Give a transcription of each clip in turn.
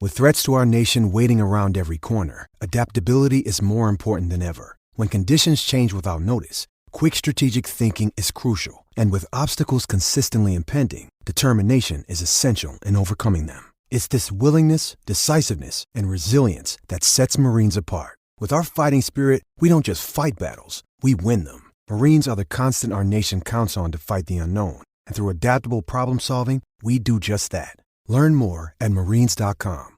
With threats to our nation waiting around every corner, adaptability is more important than ever. When conditions change without notice, quick strategic thinking is crucial. And with obstacles consistently impending, determination is essential in overcoming them. It's this willingness, decisiveness, and resilience that sets Marines apart. With our fighting spirit, we don't just fight battles, we win them. Marines are the constant our nation counts on to fight the unknown. And through adaptable problem solving, we do just that. Learn more at marines.com.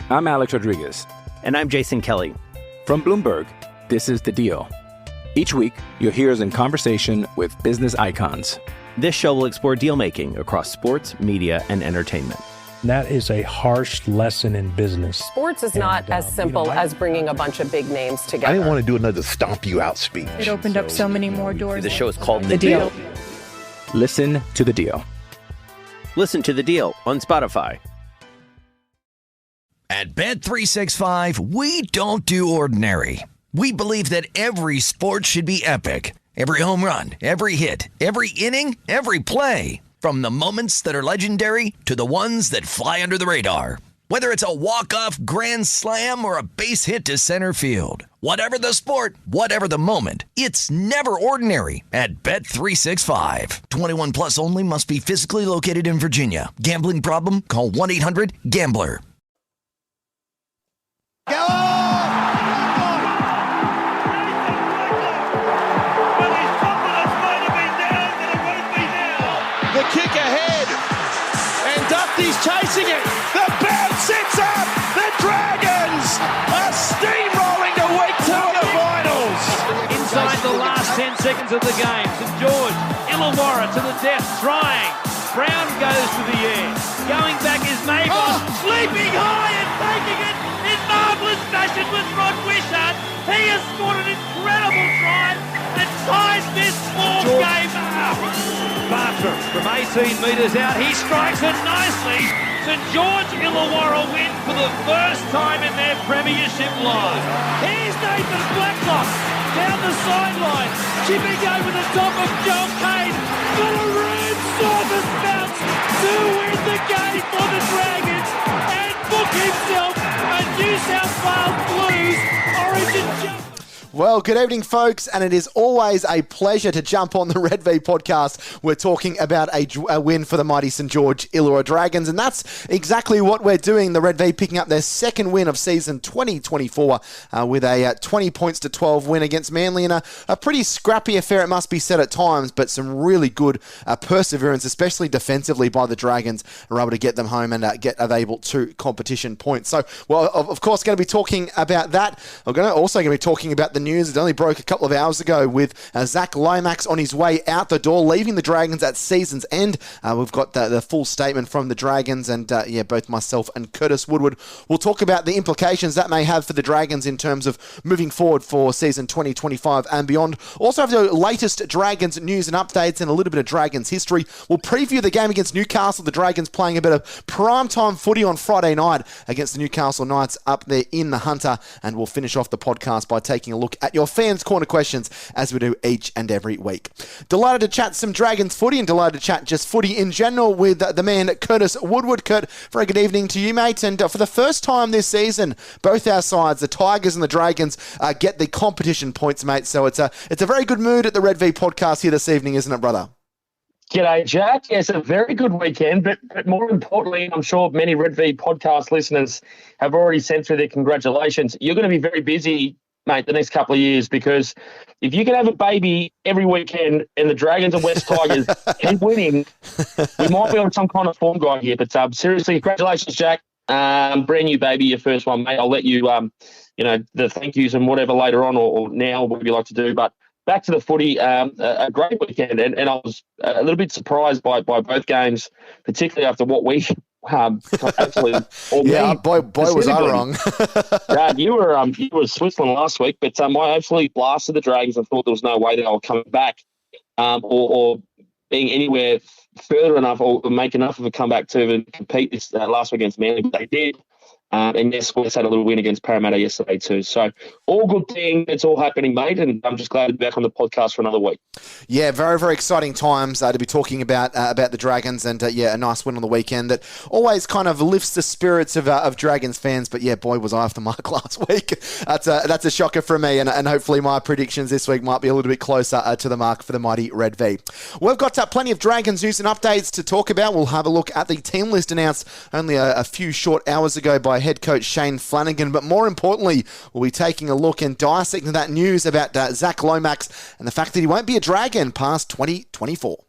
I'm Alex Rodriguez. And I'm Jason Kelly. From Bloomberg, this is The Deal. Each week, you'll hear us in conversation with business icons. This show will explore deal-making across sports, media, and entertainment. That is a harsh lesson in business. Sports is not as simple as bringing a bunch of big names together. I didn't want to do another stomp you out speech. It opened up so many more doors. The show is called The Deal. Listen to The Deal. Listen to The Deal on Spotify. At Bet365, we don't do ordinary. We believe that every sport should be epic. Every home run, every hit, every inning, every play. From the moments that are legendary to the ones that fly under the radar. Whether it's a walk-off grand slam or a base hit to center field. Whatever the sport, whatever the moment, it's never ordinary at Bet365. 21 plus only. Must be physically located in Virginia. Gambling problem? Call 1-800-GAMBLER. Go on! Well, his confidence might have been down, but it won't be now. The kick ahead, and Duffy's chasing it. The bounce sits up. The Dragons are steamrolling to week 2 of the finals. Inside the last 10 seconds of the game, St George, Illawarra to the death, trying. Brown goes to the air. Going back is Mabon, Sleeping high and taking it in marvellous fashion with Rod Wishart. He has scored an incredible try that ties this ball game up. Bartram from 18 metres out, he strikes it nicely. St George Illawarra win for the first time in their premiership life. Here's Nathan Blacklock down the sideline, chipping over the top of Joel Kane for a room service bounce to win the game for the Dragons and book himself a New South Wales Blues Origin jump. Well, good evening, folks, and it is always a pleasure to jump on the Red V podcast. We're talking about a win for the mighty St George Illawarra Dragons, and that's exactly what we're doing. The Red V picking up their second win of season 2024 with a 20 points to 12 win against Manly in a pretty scrappy affair, it must be said at times, but some really good perseverance, especially defensively by the Dragons, are able to get them home and get able to competition points. So, well, of course, going to be talking about that. We're also going to be talking about the news. It only broke a couple of hours ago with Zach Lomax on his way out the door, leaving the Dragons at season's end. We've got the full statement from the Dragons, and both myself and Curtis Woodward will talk about the implications that may have for the Dragons in terms of moving forward for season 2025 and beyond. Also have the latest Dragons news and updates and a little bit of Dragons history. We'll preview the game against Newcastle. The Dragons playing a bit of primetime footy on Friday night against the Newcastle Knights up there in the Hunter, and we'll finish off the podcast by taking a look at your fans' corner questions as we do each and every week. Delighted to chat some Dragons footy and delighted to chat just footy in general with the man Curtis Woodward. Kurt, very good evening to you, mate. And for the first time this season, both our sides, the Tigers and the Dragons, get the competition points, mate. So it's a very good mood at the Red V podcast here this evening, isn't it, brother? G'day, Jack. Yes, a very good weekend, but more importantly, I'm sure many Red V podcast listeners have already sent through their congratulations. You're going to be very busy, mate, the next couple of years, because if you can have a baby every weekend and the Dragons and West Tigers keep winning, we might be on some kind of form guide here. But seriously, congratulations, Jack. Brand new baby, your first one, mate. I'll let you, the thank yous and whatever later on or now, whatever you like to do. But back to the footy, a great weekend, and I was a little bit surprised by both games, particularly after what we absolutely. Boy was I wrong. You were Switzerland last week, but I absolutely blasted the Dragons and thought there was no way they were coming back or being anywhere further enough or make enough of a comeback to even compete this last week against Manly, but they did. And yes, West had a little win against Parramatta yesterday too. So all good thing. It's all happening, mate. And I'm just glad to be back on the podcast for another week. Yeah, very, very exciting times to be talking about the Dragons. And a nice win on the weekend that always kind of lifts the spirits of Dragons fans. But yeah, boy, was I off the mark last week. That's a shocker for me. And hopefully my predictions this week might be a little bit closer to the mark for the mighty Red V. We've got plenty of Dragons news and updates to talk about. We'll have a look at the team list announced only a few short hours ago by head coach Shane Flanagan, but more importantly, we'll be taking a look and dissecting that news about Zach Lomax and the fact that he won't be a Dragon past 2024.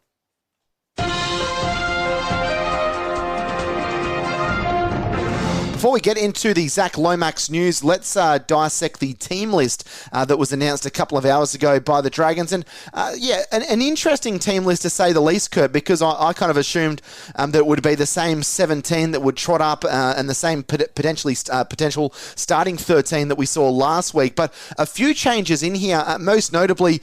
Before we get into the Zach Lomax news, let's dissect the team list that was announced a couple of hours ago by the Dragons. And an interesting team list to say the least, Kurt, because I kind of assumed that it would be the same 17 that would trot up and the same potential starting 13 that we saw last week. But a few changes in here, most notably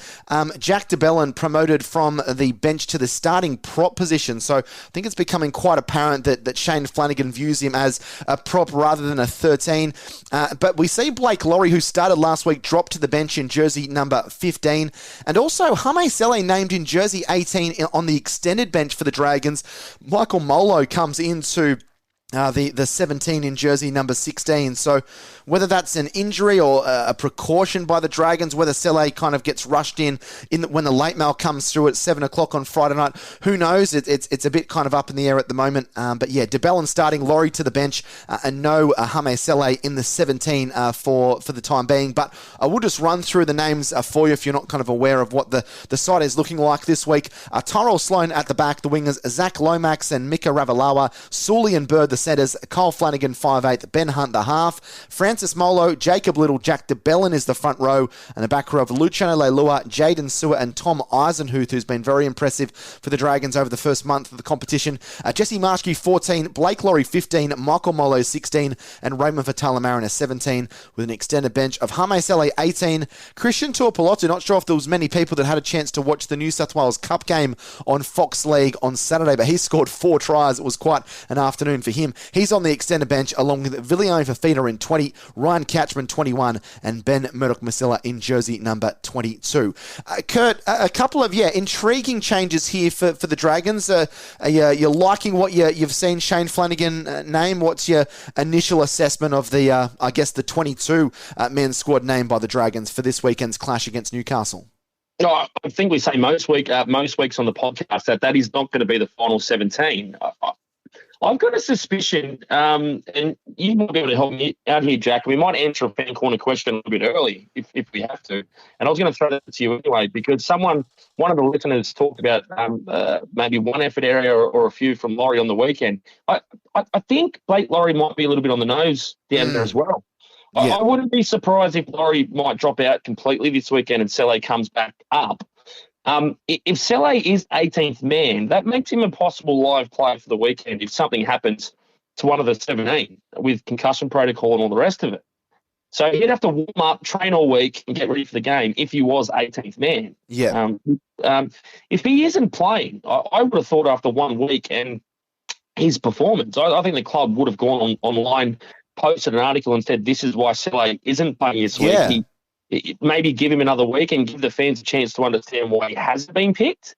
Jack de Belin promoted from the bench to the starting prop position. So I think it's becoming quite apparent that Shane Flanagan views him as a prop rather than a 13. But we see Blake Laurie, who started last week, drop to the bench in jersey number 15. And also Hame Sele named in jersey 18 on the extended bench for the Dragons. Michael Molo comes into the 17 in jersey number 16. So whether that's an injury or a precaution by the Dragons, whether Sele kind of gets rushed in when the late mail comes through at 7 o'clock on Friday night, who knows? It's a bit kind of up in the air at the moment. But yeah, de Belin starting, Laurie to the bench, and no Hame Sele in the 17 for the time being. But I will just run through the names for you if you're not kind of aware of what the side is looking like this week. Tyrell Sloan at the back, the wingers Zach Lomax and Mika Ravalawa, Sully and Bird the centres, Kyle Flanagan 5'8", Ben Hunt the half, Francis Molo, Jacob Little, Jack de Belin is the front row, and the back row of Luciano Leilua, Jaden Sewer and Tom Eisenhuth, who's been very impressive for the Dragons over the first month of the competition. Jesse Marshke 14, Blake Laurie 15, Michael Molo 16, and Raymond Vitala-Mariner 17, with an extended bench of Hame Sele 18, Christian Tuapolotu. Not sure if there was many people that had a chance to watch the New South Wales Cup game on Fox League on Saturday, but he scored 4 tries. It was quite an afternoon for him. He's on the extended bench along with Viliame Fafita in 20, Ryan Catchman 21, and Ben Murdoch-Masila in jersey number 22. Kurt, a couple of intriguing changes here for the Dragons. You're liking what you've seen Shane Flanagan name? What's your initial assessment of the 22 men's squad named by the Dragons for this weekend's clash against Newcastle? No, I think we say most weeks on the podcast that is not going to be the final 17. I've got a suspicion, and you might be able to help me out here, Jack. We might answer a fan corner question a little bit early if we have to. And I was going to throw that to you anyway, because one of the listeners talked about maybe one effort area or a few from Laurie on the weekend. I think Blake Laurie might be a little bit on the nose down there as well. Yeah. I wouldn't be surprised if Laurie might drop out completely this weekend and Sele comes back up. If Sele is 18th man, that makes him a possible live player for the weekend if something happens to one of the 17 with concussion protocol and all the rest of it. So he'd have to warm up, train all week, and get ready for the game if he was 18th man. Yeah. If he isn't playing, I would have thought after 1 week and his performance, I think the club would have gone online, posted an article and said, this is why Sele isn't playing this week. Maybe give him another week and give the fans a chance to understand why he hasn't been picked.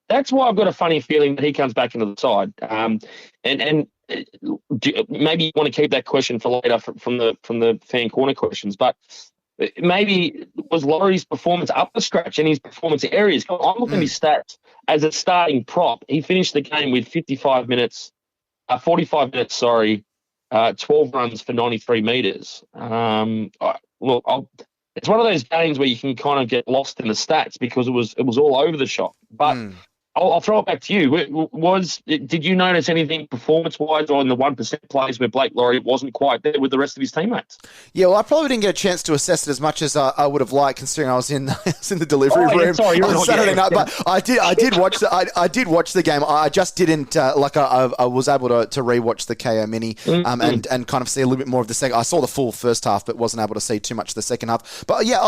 That's why I've got a funny feeling that he comes back into the side. And maybe you want to keep that question for later from the fan corner questions. But maybe was Laurie's performance up the scratch in his performance areas? I'm looking at his stats as a starting prop. He finished the game with 45 minutes, 12 runs for 93 metres. It's one of those games where you can kind of get lost in the stats because it was all over the shop. But I'll throw it back to you. Did you notice anything performance-wise or in the 1% plays where Blake Laurie wasn't quite there with the rest of his teammates? Yeah, well, I probably didn't get a chance to assess it as much as I would have liked, considering I was in the delivery room on Saturday night. But I did watch the game. I just didn't I was able to rewatch the KO Mini and kind of see a little bit more of the second. I saw the full first half, but wasn't able to see too much of the second half. But yeah,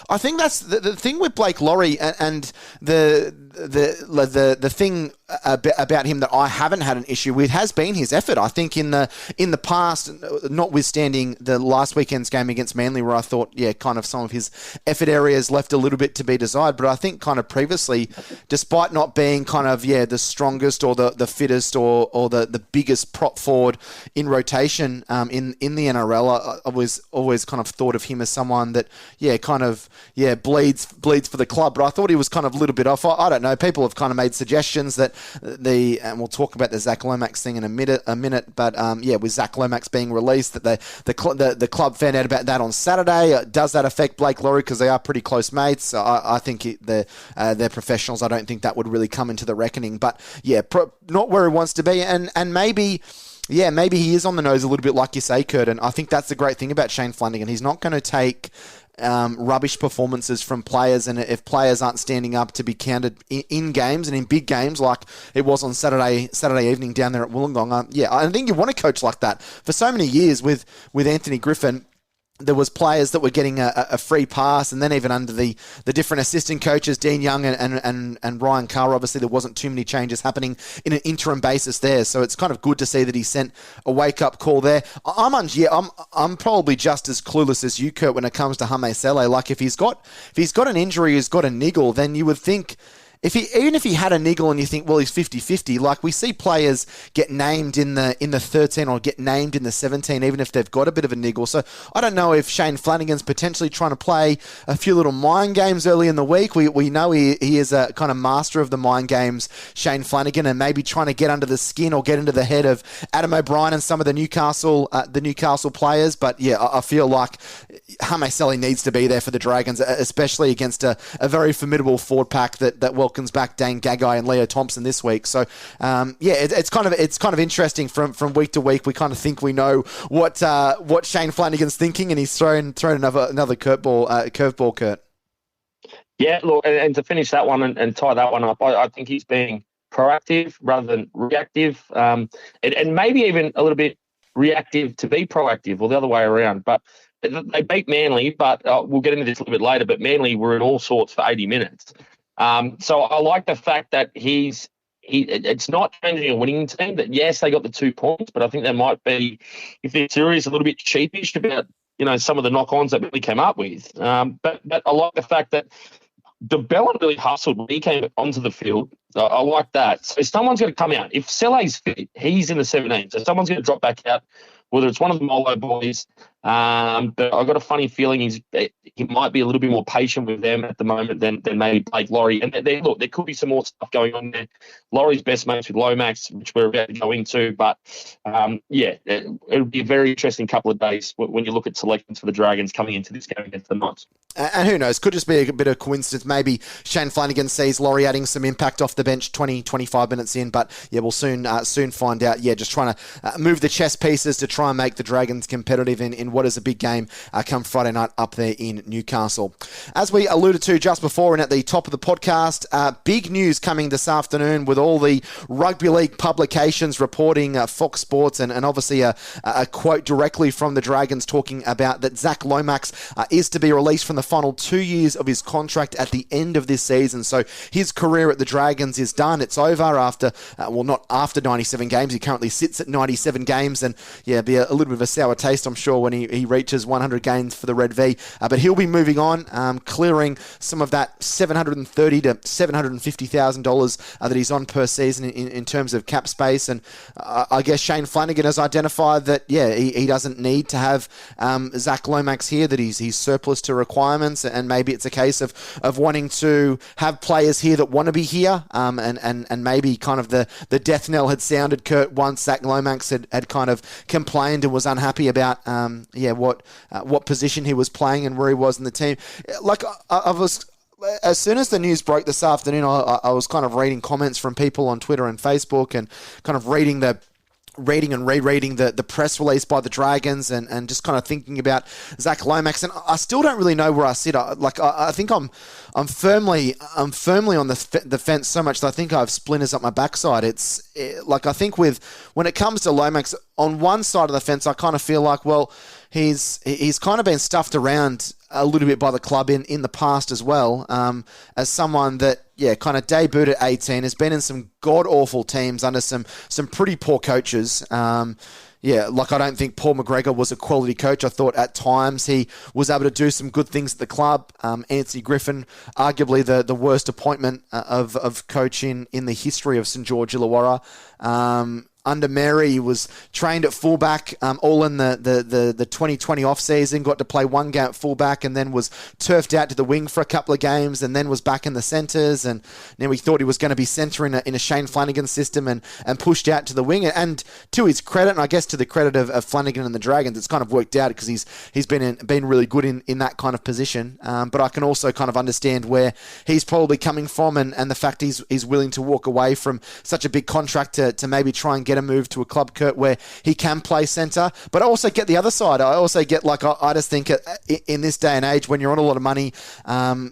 I think that's the thing with Blake Laurie and the the thing about him that I haven't had an issue with has been his effort. I think in the past, notwithstanding the last weekend's game against Manly, where I thought, kind of some of his effort areas left a little bit to be desired. But I think kind of previously, despite not being kind of the strongest or the fittest or the biggest prop forward in rotation in the NRL, I was always kind of thought of him as someone that bleeds for the club. But I thought he was kind of a little bit off. I don't know. People have kind of made suggestions that and we'll talk about the Zach Lomax thing in a minute. But with Zach Lomax being released, that the club found out about that on Saturday. Does that affect Blake Laurie, because they are pretty close mates? I think they're professionals. I don't think that would really come into the reckoning. But not where he wants to be, and maybe. Yeah, maybe he is on the nose a little bit, like you say, Kurt, and I think that's the great thing about Shane Flanagan. He's not going to take rubbish performances from players, and if players aren't standing up to be counted in games and in big games like it was on Saturday evening down there at Wollongong, I think you want a coach like that. For so many years with Anthony Griffin, there was players that were getting a free pass, and then even under the different assistant coaches, Dean Young and Ryan Carr, obviously there wasn't too many changes happening in an interim basis there. So it's kind of good to see that he sent a wake-up call there. I'm probably just as clueless as you, Kurt, when it comes to Hame Sele. Like if he's got an injury, he's got a niggle, then you would think. Even if he had a niggle and you think, well, he's 50-50, like we see players get named in the 13 or get named in the 17, even if they've got a bit of a niggle. So I don't know if Shane Flanagan's potentially trying to play a few little mind games early in the week. We know he is a kind of master of the mind games, Shane Flanagan, and maybe trying to get under the skin or get into the head of Adam O'Brien and some of the Newcastle players. But I feel like Hame Sele needs to be there for the Dragons, especially against a very formidable forward pack that welcomes back Dane Gagai and Leo Thompson this week. So it's kind of interesting from week to week. We kind of think we know what Shane Flanagan's thinking, and he's thrown another curveball, Kurt. Yeah, look, and to finish that one and tie that one up, I think he's being proactive rather than reactive, and maybe even a little bit reactive to be proactive, or the other way around. But they beat Manly, but we'll get into this a little bit later, but Manly were in all sorts for 80 minutes. So I like the fact that it's not changing a winning team. That yes, they got the 2 points, but I think they might be, if they're serious, a little bit sheepish about some of the knock-ons that we came up with. But I like the fact that De Belin really hustled when he came onto the field. I like that. So someone's going to come out. If Sele's fit, he's in the 17. So someone's going to drop back out, whether it's one of the Molo boys. But I've got a funny feeling he might be a little bit more patient with them at the moment than maybe Blake Laurie. And look, there could be some more stuff going on there. Laurie's best mates with Lomax, which we're about to go into. But, it'll be a very interesting couple of days when you look at selections for the Dragons coming into this game against the Knights. And who knows, could just be a bit of coincidence. Maybe Shane Flanagan sees Laurie adding some impact off the bench 20-25 minutes in. But, we'll soon find out. Just trying to move the chess pieces to try and make the Dragons competitive in what is a big game come Friday night up there in Newcastle. As we alluded to just before and at the top of the podcast, big news coming this afternoon with all the rugby league publications reporting Fox Sports and obviously a quote directly from the Dragons talking about that Zach Lomax is to be released from the final 2 years of his contract at the end of this season. So his career at the Dragons is done. It's over after, not after 97 games. He currently sits at 97 games and be a little bit of a sour taste, I'm sure, when he reaches 100 games for the Red V. But he'll be moving on, clearing some of that $730,000 to $750,000 that he's on per season in terms of cap space. And I guess Shane Flanagan has identified that, he doesn't need to have Zach Lomax here, that he's surplus to requirements, and maybe it's a case of wanting to have players here that want to be here, and maybe kind of the death knell had sounded, Kurt, once Zach Lomax had kind of complained and was unhappy about what position he was playing and where he was in the team. Like I was, as soon as the news broke this afternoon, I was kind of reading comments from people on Twitter and Facebook and kind of reading and rereading the press release by the Dragons and just kind of thinking about Zach Lomax, and I still don't really know where I sit. I think I'm firmly on the fence so much that I think I have splinters up my backside. I think when it comes to Lomax, on one side of the fence, I kind of feel like, well, he's kind of been stuffed around a little bit by the club in the past as well, as someone that kind of debuted at 18, has been in some god-awful teams under some pretty poor coaches. I don't think Paul McGregor was a quality coach. I thought at times he was able to do some good things at the club. Anthony Griffin, arguably the worst appointment of coaching in the history of St George Illawarra. Under Mary, he was trained at fullback all in the 2020 off-season, got to play one game at fullback and then was turfed out to the wing for a couple of games and then was back in the centres. And then we thought he was going to be centre in a Shane Flanagan system and pushed out to the wing. And to his credit, and I guess to the credit of Flanagan and the Dragons, it's kind of worked out because he's been really good in that kind of position. But I can also kind of understand where he's probably coming from and the fact he's willing to walk away from such a big contract to maybe try and get a move to a club, Kurt, where he can play centre. But I also get the other side. I also get, I just think in this day and age, when you're on a lot of money,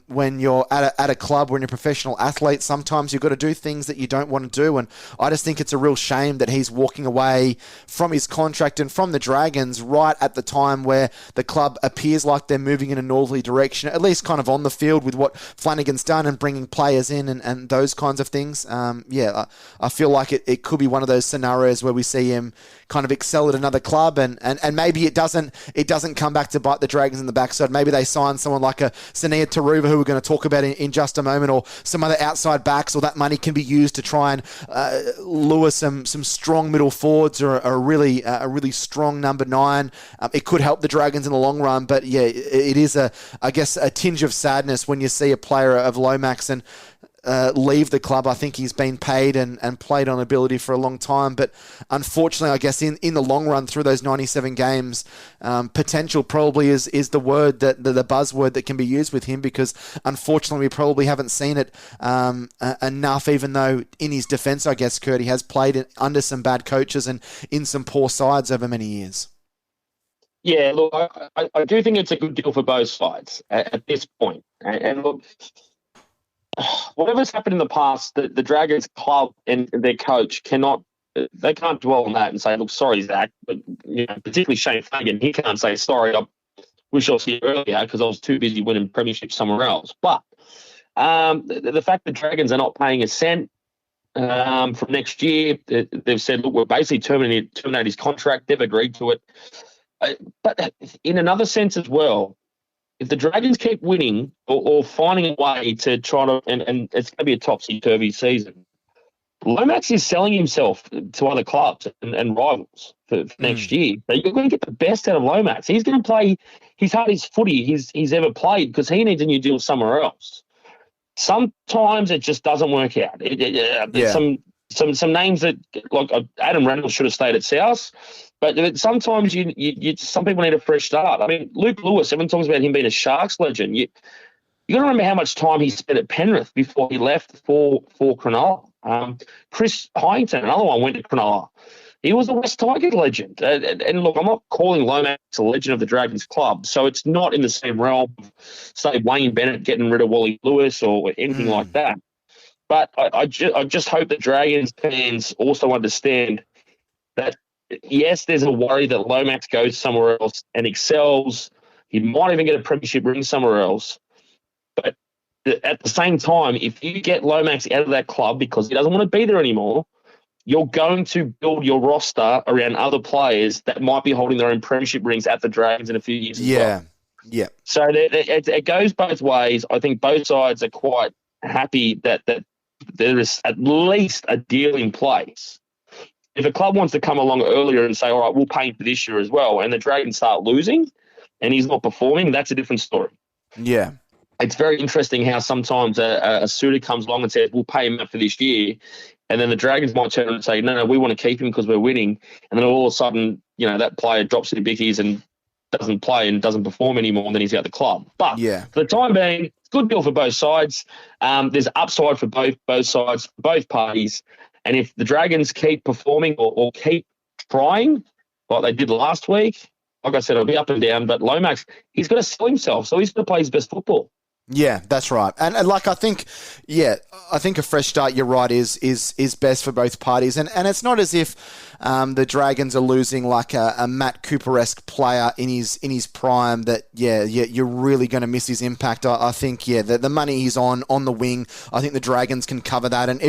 when you're at a club, when you're a professional athlete, sometimes you've got to do things that you don't want to do. And I just think it's a real shame that he's walking away from his contract and from the Dragons right at the time where the club appears like they're moving in a northerly direction, at least kind of on the field with what Flanagan's done and bringing players in and those kinds of things. I feel like it could be one of those scenarios where we see him kind of excel at another club and maybe it doesn't come back to bite the Dragons in the backside. Maybe they sign someone like a Sania Taruva, who we're going to talk about in just a moment, or some other outside backs, or that money can be used to try and lure some strong middle forwards or a really strong number 9. It could help the Dragons in the long run, but yeah, it is a tinge of sadness when you see a player of Lomax and leave the club. I think he's been paid and played on ability for a long time, but unfortunately, I guess in the long run through those 97 games, potential probably is the word that the buzzword that can be used with him, because unfortunately we probably haven't seen it enough, even though in his defence, I guess, Kurt, he has played under some bad coaches and in some poor sides over many years. Yeah, look, I do think it's a good deal for both sides at this point. And look, whatever's happened in the past, the Dragons club and their coach can't dwell on that and say, look, sorry, Zach, but particularly Shane Flanagan, he can't say, sorry, I wish I was here earlier because I was too busy winning premierships somewhere else. But the fact that Dragons are not paying a cent from next year, they've said, look, we're basically terminate his contract. They've agreed to it. But in another sense as well, if the Dragons keep winning or finding a way to try to, and it's going to be a topsy-turvy season, Lomax is selling himself to other clubs and rivals for next year. So you're going to get the best out of Lomax. He's going to play his hardest footy he's ever played because he needs a new deal somewhere else. Sometimes it just doesn't work out. Some names that, like Adam Reynolds should have stayed at South. But sometimes some people need a fresh start. I mean, Luke Lewis, everyone talks about him being a Sharks legend. You got to remember how much time he spent at Penrith before he left for Cronulla. Chris Hyington, another one, went to Cronulla. He was a West Tigers legend. And look, I'm not calling Lomax a legend of the Dragons club, so it's not in the same realm of, say, Wayne Bennett getting rid of Wally Lewis or anything like that. But I just hope that Dragons fans also understand that, yes, there's a worry that Lomax goes somewhere else and excels. He might even get a premiership ring somewhere else. But at the same time, if you get Lomax out of that club because he doesn't want to be there anymore, you're going to build your roster around other players that might be holding their own premiership rings at the Dragons in a few years as well. Yeah. So it goes both ways. I think both sides are quite happy that there is at least a deal in place. If a club wants to come along earlier and say, all right, we'll pay him for this year as well, and the Dragons start losing and he's not performing, that's a different story. Yeah. It's very interesting how sometimes a suitor comes along and says, we'll pay him up for this year, and then the Dragons might turn and say, no, we want to keep him because we're winning, and then all of a sudden, that player drops to the bickies and doesn't play and doesn't perform anymore, and then he's out the club. But for the time being, it's a good deal for both sides. There's upside for both sides, both parties. And if the Dragons keep performing or keep trying like they did last week, like I said, it'll be up and down. But Lomax, he's got to sell himself, so he's got to play his best football. Yeah, that's right. And I think a fresh start, you're right, is best for both parties. And it's not as if the Dragons are losing like a Matt Cooper-esque player in his prime that, you're really going to miss his impact. I think, the money he's on the wing, I think the Dragons can cover that. And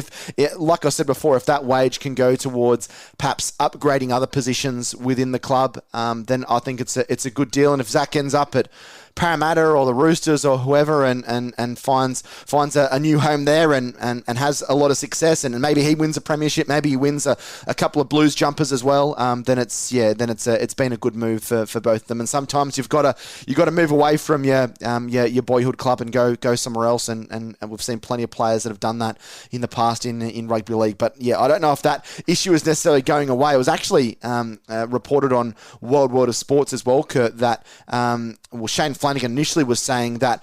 like I said before, if that wage can go towards perhaps upgrading other positions within the club, then I think it's a good deal. And if Zach ends up at Parramatta or the Roosters or whoever and finds a new home there and has a lot of success, and maybe he wins a premiership, maybe he wins a couple of Blues jumpers as well, then it's been a good move for both of them. And sometimes you've got to move away from your boyhood club and go somewhere else, and we've seen plenty of players that have done that in the past in rugby league. But I don't know if that issue is necessarily going away. It was actually reported on World of Sports as well, Kurt, that Shane Flanagan initially was saying that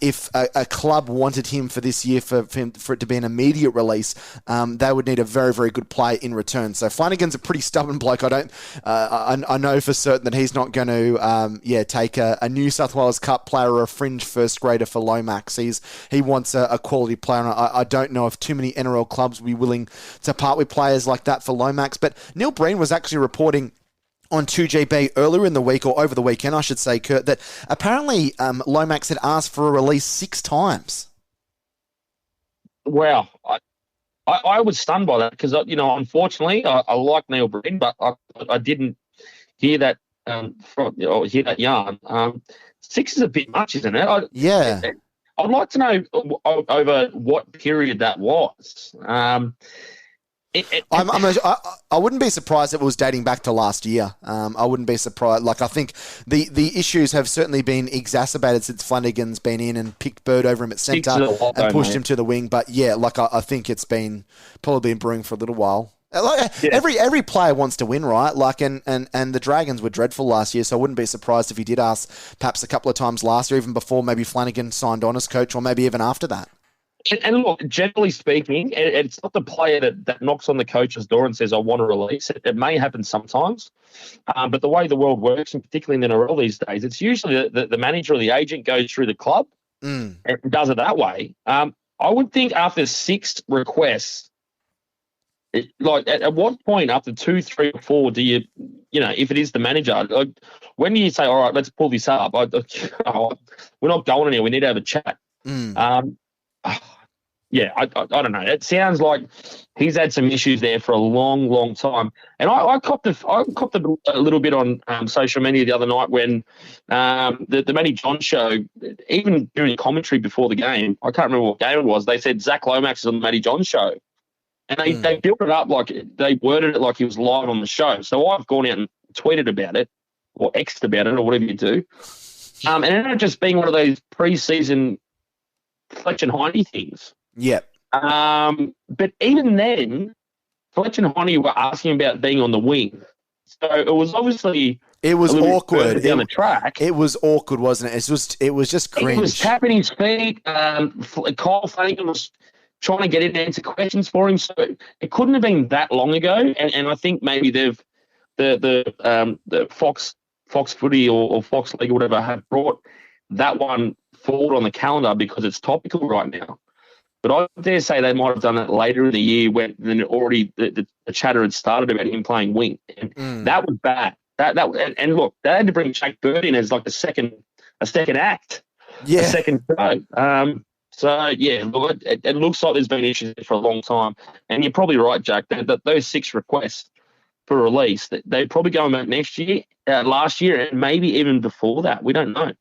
if a club wanted him for this year for it to be an immediate release, they would need a very, very good play in return. So Flanagan's a pretty stubborn bloke. I know for certain that he's not going to take a New South Wales Cup player or a fringe first grader for Lomax. He wants a quality player, and I don't know if too many NRL clubs will be willing to part with players like that for Lomax. But Neil Breen was actually reporting on 2GB earlier in the week, or over the weekend, I should say, Kurt, that apparently Lomax had asked for a release 6 times. Wow. I was stunned by that because, unfortunately, I like Neil Breen, but I didn't hear that hear that yarn. 6 is a bit much, isn't it? I'd like to know over what period that was. I wouldn't be surprised if it was dating back to last year. I wouldn't be surprised. Like, I think the issues have certainly been exacerbated since Flanagan's been in and picked Bird over him at centre and pushed him to the wing. But I think it's probably been brewing for a little while. Every player wants to win, right? And the Dragons were dreadful last year, so I wouldn't be surprised if he did ask perhaps a couple of times last year, even before maybe Flanagan signed on as coach, or maybe even after that. And look, generally speaking, it's not the player that knocks on the coach's door and says, I want to release it. It may happen sometimes, but the way the world works, and particularly in the NRL these days, it's usually the manager or the agent goes through the club and does it that way. I would think after 6 requests, at what point after 2, 3, or 4 do you, if it is the manager, when do you say, all right, let's pull this up? We're not going anywhere. We need to have a chat. I don't know. It sounds like he's had some issues there for a long, long time. And I copped a little bit on social media the other night when the Matty John show, even during commentary before the game, I can't remember what game it was, they said Zach Lomax is on the Matty John show. And they built it up they worded it like he was live on the show. So I've gone out and tweeted about it, or X'd about it, or whatever you do. And it ended up just being one of those pre-season Fletch and Heine things. Yep. But even then, Fletch and Heine were asking about being on the wing. So it was obviously awkward down the track. It was awkward, wasn't it? It was just cringe. He was tapping his feet. Kyle Flanagan was trying to get in and answer questions for him. So it couldn't have been that long ago. And I think maybe they've the Fox Footy or Fox League or whatever have brought that one forward on the calendar because it's topical right now. But I dare say they might have done that later in the year when already the chatter had started about him playing wing. And that was bad. And look, they had to bring Jake Bird in as like a second act. Yeah. A second show. Look, it looks like there's been issues for a long time. And you're probably right, Jack, that those 6 requests for release, they're probably going back last year, and maybe even before that. We don't know.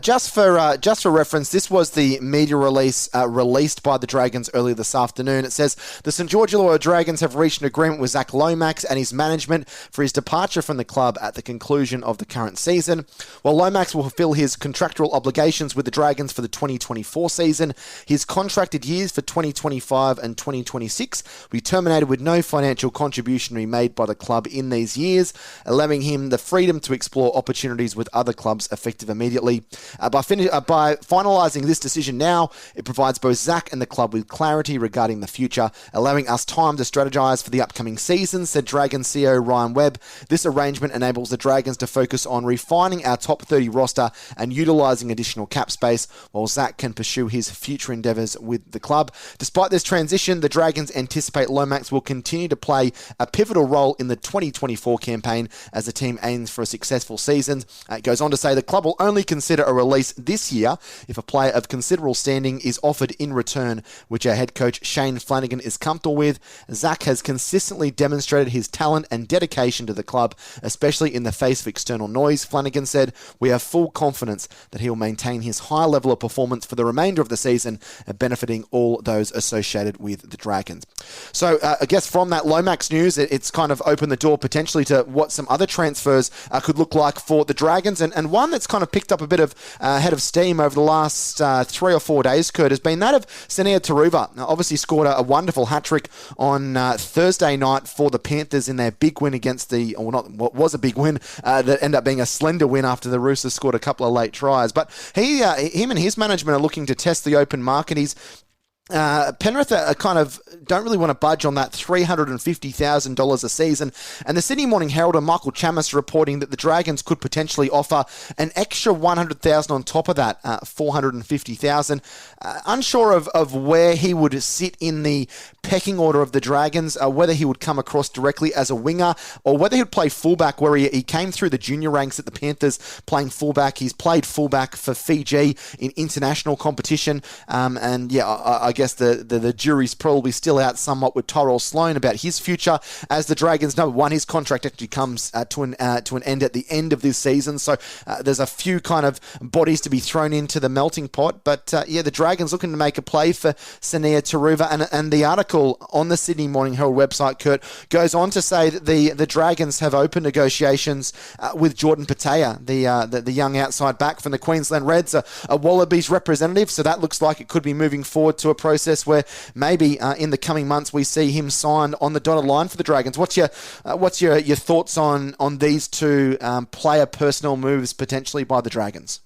Just for reference, this was the media release released by the Dragons earlier this afternoon. It says the St George Illawarra Dragons have reached an agreement with Zach Lomax and his management for his departure from the club at the conclusion of the current season. While Lomax will fulfill his contractual obligations with the Dragons for the 2024 season, his contracted years for 2025 and 2026 will be terminated with no financial contribution to be made by the club in these years, allowing him the freedom to explore opportunities with other clubs effective immediately. early. By finalising this decision now, it provides both Zach and the club with clarity regarding the future, allowing us time to strategise for the upcoming season, said Dragons CEO Ryan Webb. This arrangement enables the Dragons to focus on refining our top 30 roster and utilising additional cap space, while Zach can pursue his future endeavours with the club. Despite this transition, the Dragons anticipate Lomax will continue to play a pivotal role in the 2024 campaign as the team aims for a successful season. It goes on to say the club will only consider a release this year if a player of considerable standing is offered in return, which our head coach Shane Flanagan is comfortable with. Zach has consistently demonstrated his talent and dedication to the club, especially in the face of external noise, Flanagan said. We have full confidence that he will maintain his high level of performance for the remainder of the season, benefiting all those associated with the Dragons. So I guess from that Lomax news, it's kind of opened the door potentially to what some other transfers could look like for the Dragons, and one that's kind of picked up a bit of head of steam over the last 3 or 4 days, Kurt, has been that of Senia Taruva. Now, obviously scored a wonderful hat-trick on Thursday night for the Panthers in their big win against what was a big win, that ended up being a slender win after the Roosters scored a couple of late tries. But him and his management are looking to test the open market. Penrith are kind of don't really want to budge on that $350,000 a season, and the Sydney Morning Herald and Michael Chammas are reporting that the Dragons could potentially offer an extra $100,000 on top of that, $450,000. Unsure of where he would sit in the pecking order of the Dragons, whether he would come across directly as a winger or whether he would play fullback, where he came through the junior ranks at the Panthers playing fullback. He's played fullback for Fiji in international competition, and yeah, I guess the jury's probably still out somewhat with Tyrell Sloan about his future as the Dragons number one. His contract actually comes to an end at the end of this season, so there's a few kind of bodies to be thrown into the melting pot. But the Dragons looking to make a play for Senia Taruva, and the article on the Sydney Morning Herald website, Kurt, goes on to say that the Dragons have opened negotiations with Jordan Patea, the young outside back from the Queensland Reds, a Wallabies representative. So that looks like it could be moving forward to a process where maybe in the coming months we see him signed on the dotted line for the Dragons. What's your thoughts on these two player personnel moves potentially by the Dragons?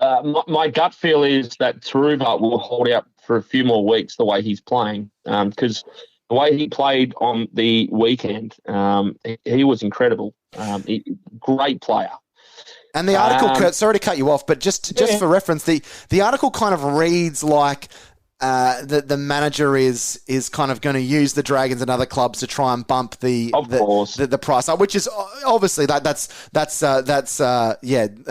My gut feel is that Taruva will hold out for a few more weeks the way he's playing, because the way he played on the weekend, he was incredible. Great player. And the article, Kurt, sorry to cut you off, but just for reference, the article kind of reads like the manager is kind of going to use the Dragons and other clubs to try and bump the price up, which is obviously that's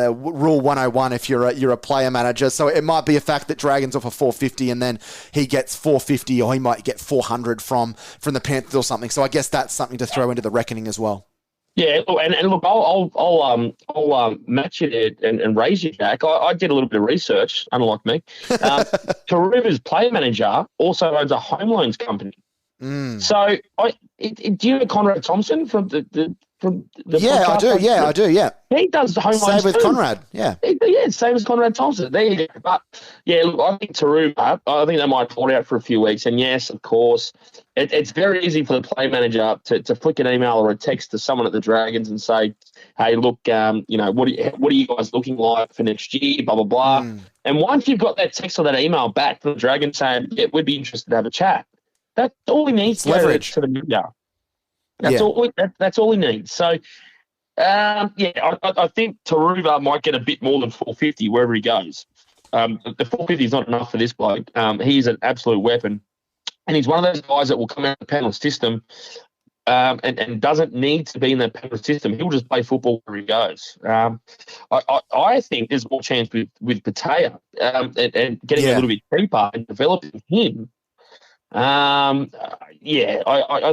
rule 101 if you're a player manager. So it might be a fact that Dragons offer $450 and then he gets $450, or he might get $400 from the Panthers or something. So I guess that's something to throw into the reckoning as well. Yeah, and look, I'll match it and raise you, Jack. I did a little bit of research, unlike me. Taruva's player manager also owns a home loans company. So, do you know Conrad Thompson from the I do. Yeah, I do. Yeah, he does home loans. Same with Conrad. Yeah, same as Conrad Thompson. There you go. But yeah, look, I think Taruva, I think they might hold out for a few weeks. And yes, of course, it's very easy for the play manager to flick an email or a text to someone at the Dragons and say, "Hey, look, what are you guys looking like for next year?" Blah blah blah. And once you've got that text or that email back from the Dragons saying, "Yeah, we'd be interested to have a chat," that's all he needs to leverage to the media. That's all he needs. So, I think Taruva might get a bit more than $450 wherever he goes. The $450 is not enough for this bloke. He's an absolute weapon, and he's one of those guys that will come out of the penalty system and doesn't need to be in that penalty system. He'll just play football where he goes. I think there's more chance with Patea and getting a little bit cheaper and developing him. I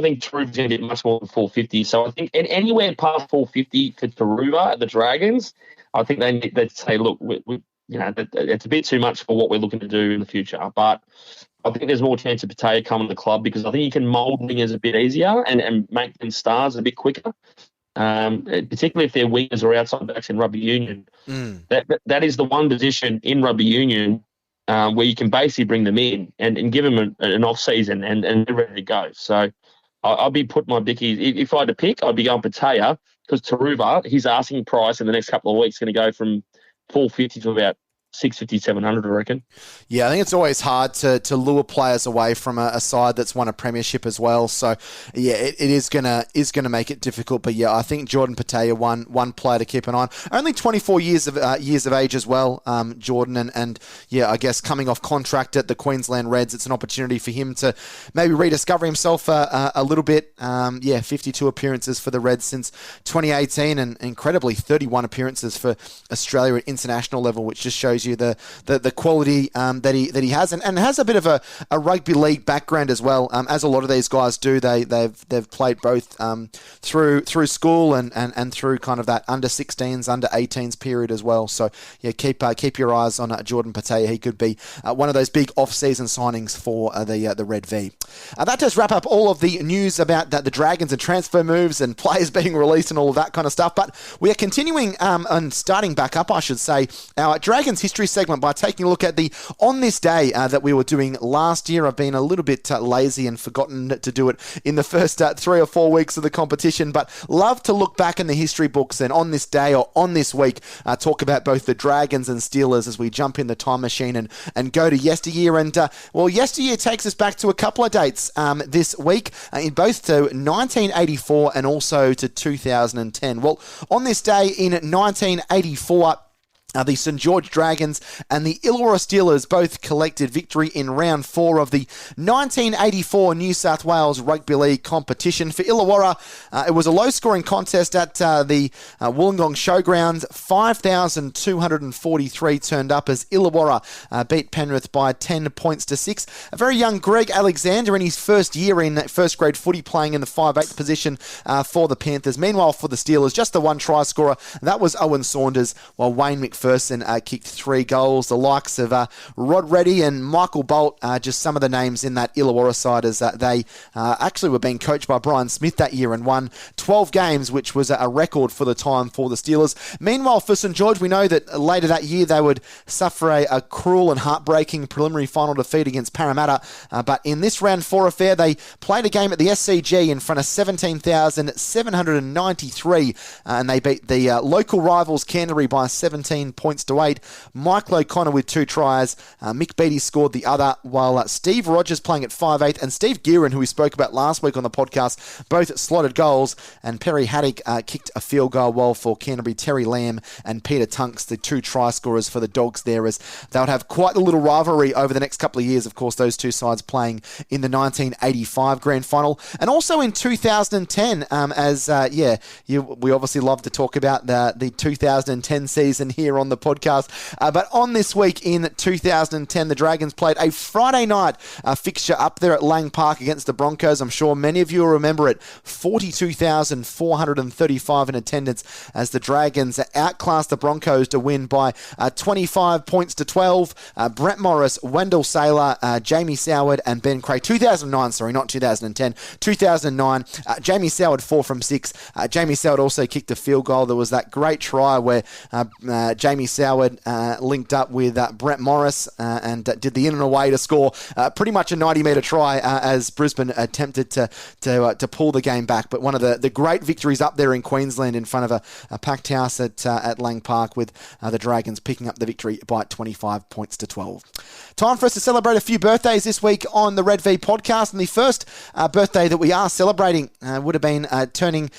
think Taruva's going to get much more than $450. So I think anywhere past $450 for Taruva at the Dragons, I think they'd say, look, it's a bit too much for what we're looking to do in the future. But I think there's more chance of Patea coming to the club because I think you can mould wingers a bit easier and make them stars a bit quicker. Particularly if their wingers are outside backs in rugby union. That is the one position in rugby union where you can basically bring them in and give them an off-season and they're ready to go. So I'll be putting my bickies. If I had to pick, I'd be going Patea because Taruva, his asking price in the next couple of weeks is going to go from 450 to about 650, 700, I reckon. Yeah, I think it's always hard to lure players away from a side that's won a premiership as well. So, yeah, it is gonna make it difficult. But yeah, I think Jordan Pataya one player to keep an eye on. Only 24 years of age as well, Jordan, and yeah, I guess coming off contract at the Queensland Reds, it's an opportunity for him to maybe rediscover himself a little bit. 52 appearances for the Reds since 2018, and incredibly 31 appearances for Australia at international level, which just shows you the quality that he has, and has a bit of a rugby league background as well, as a lot of these guys do. They've played both through school and through kind of that under 16s, under 18s period as well. So yeah, keep your eyes on Jordan Pataya. He could be one of those big off-season signings for the Red V. That does wrap up all of the news about the Dragons and transfer moves and players being released and all of that kind of stuff. But we are continuing and starting back up, I should say, our Dragons history segment by taking a look at the On This Day that we were doing last year. I've been a little bit lazy and forgotten to do it in the first 3 or 4 weeks of the competition, but love to look back in the history books and on this day or on this week talk about both the Dragons and Steelers as we jump in the time machine and go to yesteryear. And yesteryear takes us back to a couple of dates this week, in both to 1984 and also to 2010. Well, on this day in 1984, the St. George Dragons and the Illawarra Steelers both collected victory in round 4 of the 1984 New South Wales Rugby League competition. For Illawarra, it was a low-scoring contest at the Wollongong Showgrounds. 5,243 turned up as Illawarra beat Penrith by 10 points to 6. A very young Greg Alexander in his first year in first grade footy, playing in the 5'8 position for the Panthers. Meanwhile, for the Steelers, just the one try scorer. That was Owen Saunders, while Wayne McPherson kicked 3 goals. The likes of Rod Reddy and Michael Bolt, just some of the names in that Illawarra side, as they actually were being coached by Brian Smith that year and won 12 games, which was a record for the time for the Steelers. Meanwhile, for St. George, we know that later that year they would suffer a cruel and heartbreaking preliminary final defeat against Parramatta. But in this round 4 affair, they played a game at the SCG in front of 17,793, and they beat the local rivals Canterbury by 17 points to 8. Michael O'Connor with 2 tries. Mick Beattie scored the other, while Steve Rogers playing at 5'8", and Steve Gearin, who we spoke about last week on the podcast, both slotted goals, and Perry Haddock kicked a field goal, while for Canterbury, Terry Lamb and Peter Tunks, the 2 try scorers for the Dogs there, as they would have quite a little rivalry over the next couple of years. Of course, those two sides playing in the 1985 grand final, and also in 2010, we obviously love to talk about the 2010 season here on the podcast. But on this week in 2010, the Dragons played a Friday night fixture up there at Lang Park against the Broncos. I'm sure many of you will remember it. 42,435 in attendance as the Dragons outclassed the Broncos to win by 25 points to 12. Brett Morris, Wendell Saylor, Jamie Soward and Ben Craig. 2009, sorry, not 2010. 2009, Jamie Soward 4 from 6. Jamie Soward also kicked a field goal. There was that great try where Jamie Soward linked up with Brett Morris and did the in and away to score pretty much a 90-metre try as Brisbane attempted to pull the game back. But one of the great victories up there in Queensland in front of a packed house at Lang Park, with the Dragons picking up the victory by 25 points to 12. Time for us to celebrate a few birthdays this week on the Red V podcast. And the first birthday that we are celebrating would have been turning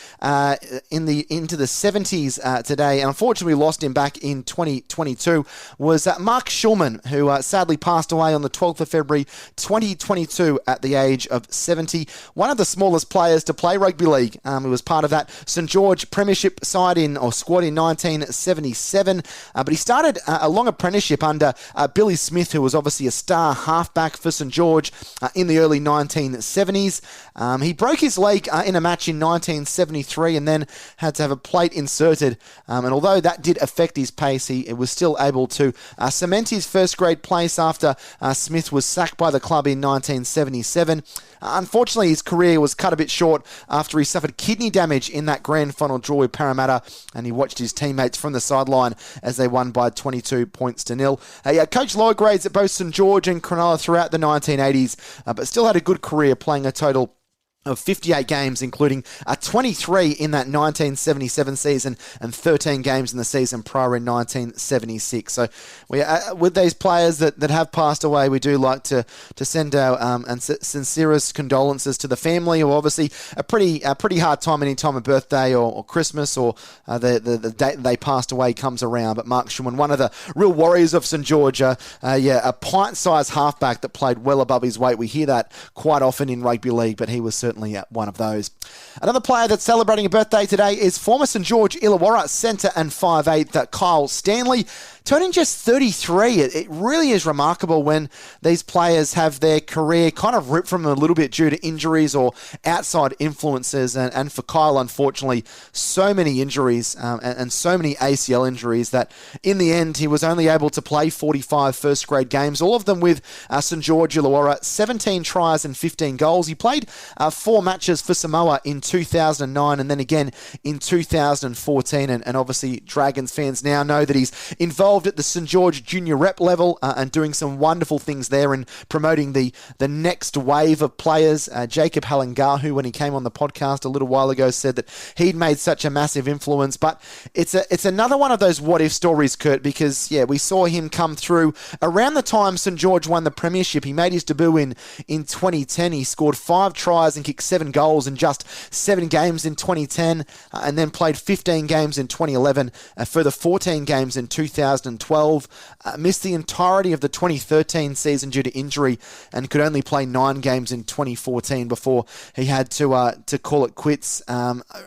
into the 70s today. And unfortunately, we lost him back in 2022, was Mark Schulman, who sadly passed away on the 12th of February 2022 at the age of 70. One of the smallest players to play rugby league. He was part of that St. George Premiership side squad in 1977. But he started a long apprenticeship under Billy Smith, who was obviously a star halfback for St. George in the early 1970s. He broke his leg in a match in 1973 and then had to have a plate inserted. And although that did affect his pace, he was still able to cement his first grade place after Smith was sacked by the club in 1977. Unfortunately, his career was cut a bit short after he suffered kidney damage in that grand final draw with Parramatta, and he watched his teammates from the sideline as they won by 22 points to 0. Coached lower grades at both St. George and Cronulla throughout the 1980s, but still had a good career, playing a total of 58 games, including 23 in that 1977 season and 13 games in the season prior in 1976. So we with these players that have passed away, we do like to send our sincerest condolences to the family, who obviously a pretty hard time any time a birthday or Christmas or the date they passed away comes around. But Mark Schumann, one of the real warriors of St George, a pint-sized halfback that played well above his weight. We hear that quite often in rugby league, but he was certainly one of those. Another player that's celebrating a birthday today is former St George Illawarra centre and 5'8" Kyle Stanley, turning just 33. It really is remarkable when these players have their career kind of ripped from them a little bit due to injuries or outside influences. And for Kyle, unfortunately, so many injuries and so many ACL injuries that in the end he was only able to play 45 first grade games, all of them with St George Illawarra, 17 tries and 15 goals. He played 4 matches for Samoa in 2009 and then again in 2014. And obviously Dragons fans now know that he's involved at the St George junior rep level and doing some wonderful things there and promoting the next wave of players. Jacob Halangahu, when he came on the podcast a little while ago, said that he'd made such a massive influence. But it's another one of those what-if stories, Kurt, because, we saw him come through around the time St George won the premiership. He made his debut in 2010. He scored 5 tries and kicked 7 goals in just 7 games in 2010 and then played 15 games in 2011, further 14 games in 2012. Missed the entirety of the 2013 season due to injury and could only play 9 games in 2014 before he had to call it quits.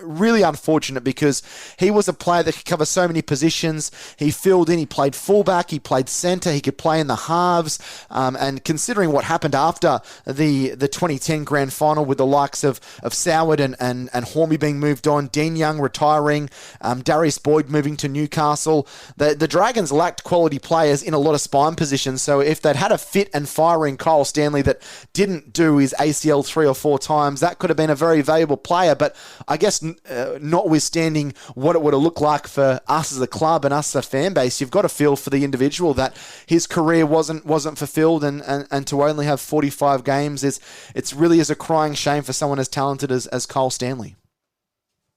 Really unfortunate because he was a player that could cover so many positions. He filled in, he played fullback, he played centre, he could play in the halves. And considering what happened after the 2010 grand final with the likes of Soward and Hormy being moved on, Dean Young retiring, Darius Boyd moving to Newcastle, the Dragons lacked quality players in a lot of spine positions. So if they'd had a fit and firing Kyle Stanley that didn't do his ACL 3 or 4 times, that could have been a very valuable player. But I guess notwithstanding what it would have looked like for us as a club and us as a fan base, you've got to feel for the individual that his career wasn't fulfilled and to only have 45 games it's really is a crying shame for someone as talented as Kyle Stanley.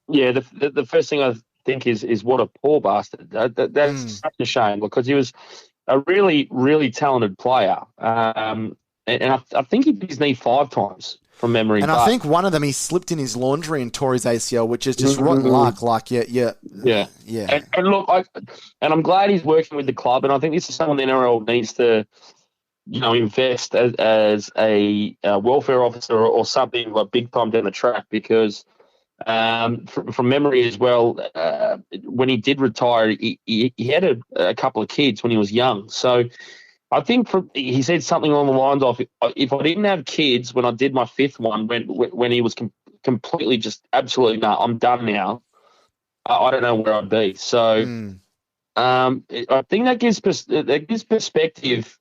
Yeah, the first thing I think is what a poor bastard. That's such a shame because he was a really, really talented player. And I think he did his knee 5 times from memory. And I think one of them he slipped in his laundry and tore his ACL, which is just rotten luck. Like, yeah. And look, I'm glad he's working with the club, and I think this is someone the NRL needs to, invest as a welfare officer or something like big time down the track because. From memory as well, when he did retire, he had a couple of kids when he was young. So I think he said something along the lines of, if I didn't have kids when I did my 5th one, when he was completely just absolutely, no, I'm done now, I don't know where I'd be. So I think that gives perspective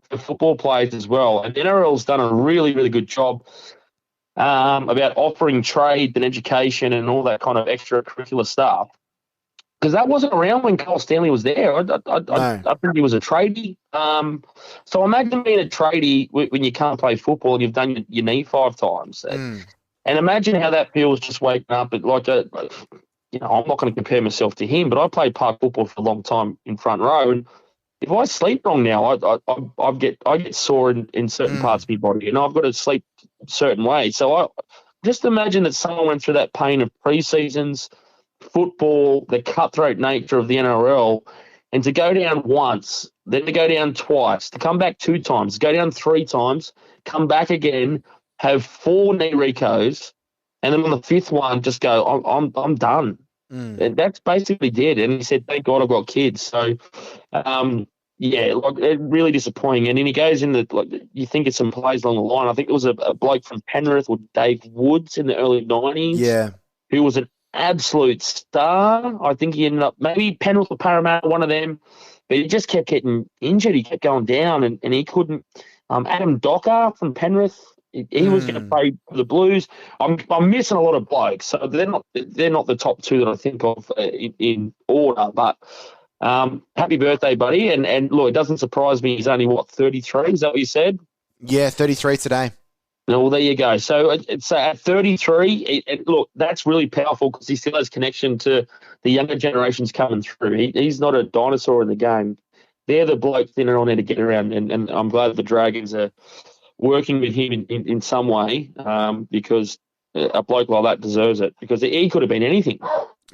for football players as well. And the NRL's done a really, really good job about offering trade and education and all that kind of extracurricular stuff. Because that wasn't around when Kyle Stanley was there. I think he was a tradie. So imagine being a tradie when you can't play football and you've done your knee 5 times. And imagine how that feels just waking up. I'm not going to compare myself to him, but I played park football for a long time in front row. And if I sleep wrong now, I get sore in certain parts of my body, and I've got to sleep a certain way. So I just imagine that someone went through that pain of pre-seasons, football, the cutthroat nature of the NRL, and to go down once, then to go down twice, to come back 2 times, go down 3 times, come back again, have 4 knee recos, and then on the 5th one just go, I'm done. And that's basically did. And he said, thank God I've got kids. So, really disappointing. And then he goes in you think it's some plays along the line. I think it was a bloke from Penrith or Dave Woods in the early 90s. Who was an absolute star. I think he ended up, maybe Penrith or Parramatta, one of them. But he just kept getting injured. He kept going down and he couldn't. Adam Docker from Penrith, he was going to play for the Blues. I'm missing a lot of blokes, so they're not the top 2 that I think of in order. But happy birthday, buddy! And look, it doesn't surprise me. He's only 33. Is that what you said? Yeah, 33 today. No, well, there you go. So it's at 33. Look, that's really powerful because he still has connection to the younger generations coming through. He's not a dinosaur in the game. They're the blokes in and on there to get around, and I'm glad the Dragons are working with him in some way because a bloke like that deserves it because he could have been anything.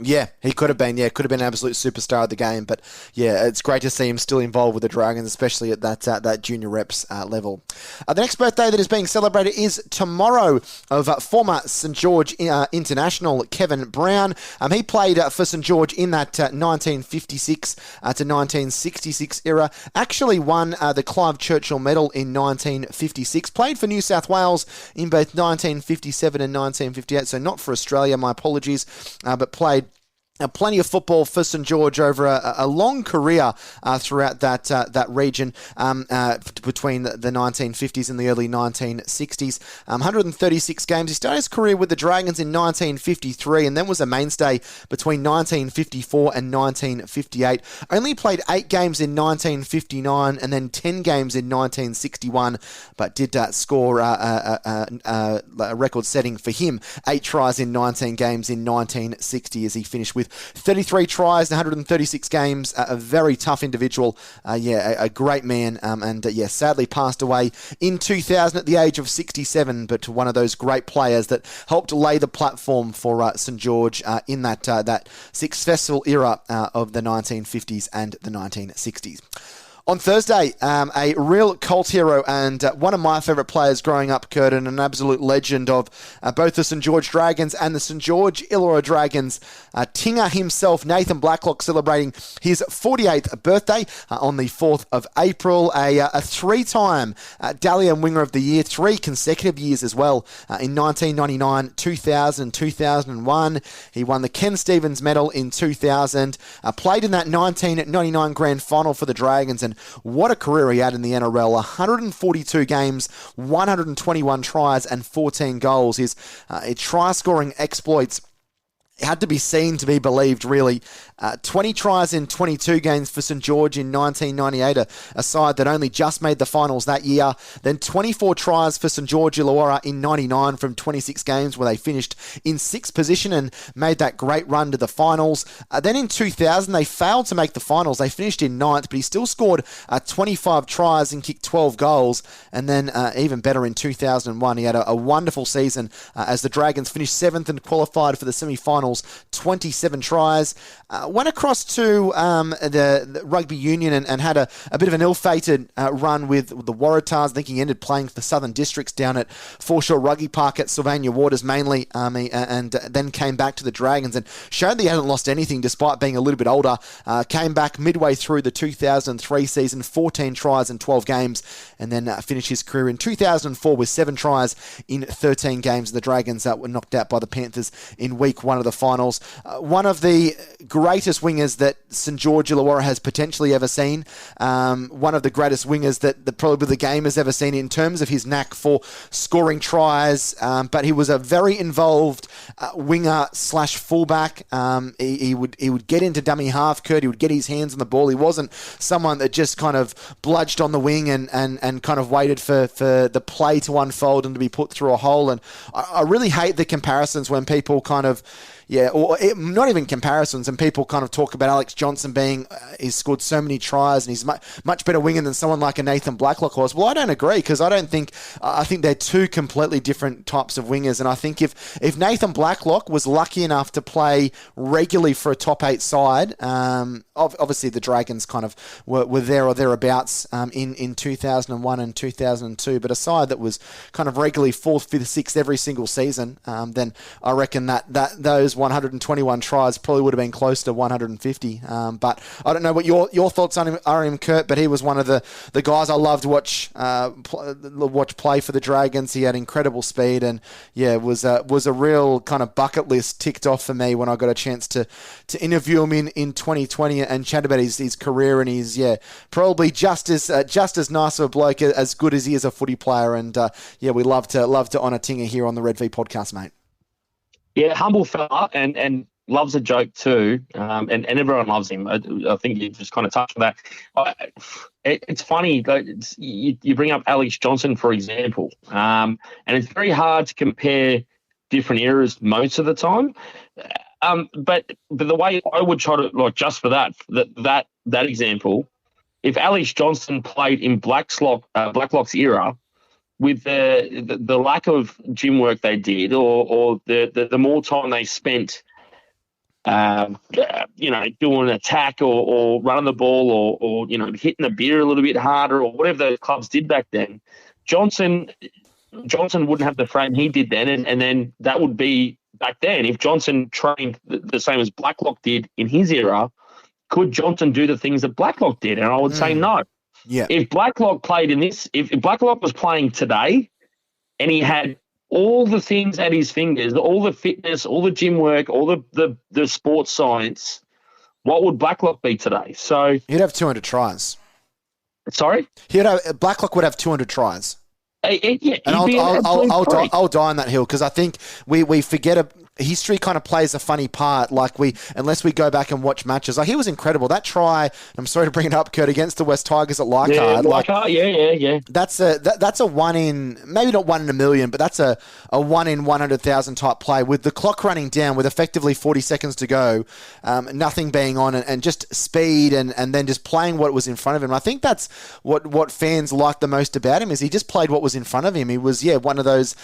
Yeah, he could have been. Yeah, could have been an absolute superstar of the game. But yeah, it's great to see him still involved with the Dragons, especially at that junior reps level. The next birthday that is being celebrated is tomorrow of former St George international Kevin Brown. He played for St George in that 1956 to 1966 era. Actually won the Clive Churchill Medal in 1956. Played for New South Wales in both 1957 and 1958. So not for Australia, my apologies, but played plenty of football for St George over a long career throughout that region between the 1950s and the early 1960s. 136 games. He started his career with the Dragons in 1953 and then was a mainstay between 1954 and 1958. Only played 8 games in 1959 and then 10 games in 1961, but did score a record setting for him. 8 tries in 19 games in 1960 as he finished with 33 tries in 136 games. A very tough individual. A great man. Sadly passed away in 2000 at the age of 67, but one of those great players that helped lay the platform for St George in that successful era of the 1950s and the 1960s. On Thursday, a real cult hero and one of my favourite players growing up, Kurt, and an absolute legend of both the St George Dragons and the St George Illawarra Dragons. Tinger himself, Nathan Blacklock, celebrating his 48th birthday on the 4th of April. A 3-time Dally Winger of the Year, 3 consecutive years as well. In 1999, 2000, 2001. He won the Ken Stevens Medal in 2000. Played in that 1999 Grand Final for the Dragons, and what a career he had in the NRL. 142 games, 121 tries and 14 goals. His try-scoring exploits had to be seen to be believed, really. 20 tries in 22 games for St George in 1998, a side that only just made the finals that year. Then 24 tries for St George Illawarra in 99 from 26 games, where they finished in 6th position and made that great run to the finals. Then in 2000, they failed to make the finals. They finished in 9th, but he still scored 25 tries and kicked 12 goals. And then even better in 2001, he had a wonderful season as the Dragons finished 7th and qualified for the semi-finals, 27 tries. Went across to the rugby union and had a bit of an ill-fated run with the Waratahs. I think he ended playing for the Southern Districts down at Foreshore Rugby Park at Sylvania Waters mainly, and then came back to the Dragons and showed that he hadn't lost anything despite being a little bit older. Came back midway through the 2003 season, 14 tries in 12 games, and then finished his career in 2004 with 7 tries in 13 games. The Dragons were knocked out by the Panthers in week 1 of the finals. One of the greatest wingers that St George Illawarra has potentially ever seen. One of the greatest wingers that probably the game has ever seen in terms of his knack for scoring tries. But he was a very involved winger / fullback. He would get into dummy half, Kurt. He would get his hands on the ball. He wasn't someone that just kind of bludged on the wing and kind of waited for the play to unfold and to be put through a hole. And I really hate the comparisons when people kind of not even comparisons, and people kind of talk about Alex Johnson being, he's scored so many tries and he's much better winger than someone like a Nathan Blacklock was. Well, I don't agree, because I think they're two completely different types of wingers, and I think if Nathan Blacklock was lucky enough to play regularly for a top 8 side, obviously the Dragons kind of were there or thereabouts in 2001 and 2002, but a side that was kind of regularly 4th, 5th, 6th every single season, then I reckon that those 121 tries probably would have been close to 150. But I don't know what your thoughts on him, Kurt, but he was one of the guys I loved to watch play for the Dragons. He had incredible speed, and was a real kind of bucket list ticked off for me when I got a chance to interview him in 2020 and chat about his career, and he's probably just as nice of a bloke, as good as he is a footy player, and we love to honour Tinger here on the Red V podcast, mate. Yeah, humble fella, and loves a joke too, and everyone loves him. I think you just kind of touched on that. It's funny that you bring up Alex Johnson, for example, and it's very hard to compare different eras most of the time. But the way I would try to, like, just for that example, if Alex Johnson played in Blacklock's era, with the lack of gym work they did, or the more time they spent, doing an attack or running the ball or hitting the beer a little bit harder or whatever those clubs did back then, Johnson wouldn't have the frame he did then, and then that would be back then. If Johnson trained the same as Blacklock did in his era, could Johnson do the things that Blacklock did? And I would say no. Yeah. If Blacklock played if Blacklock was playing today and he had all the things at his fingers, all the fitness, all the gym work, all the sports science, what would Blacklock be today? So he'd have 200 tries. Sorry? Blacklock would have 200 tries. Yeah, and I'll die on that hill, because I think we forget history kind of plays a funny part. Unless we go back and watch matches, he was incredible. That try, I'm sorry to bring it up, Kurt, against the West Tigers at Leichhardt. Yeah. That's a one in, maybe not 1 in a million, but that's a 1 in 100,000 type play with the clock running down with effectively 40 seconds to go, nothing being on, and just speed and then just playing what was in front of him. I think that's what fans liked the most about him, is he just played what was in front of him. He was one of those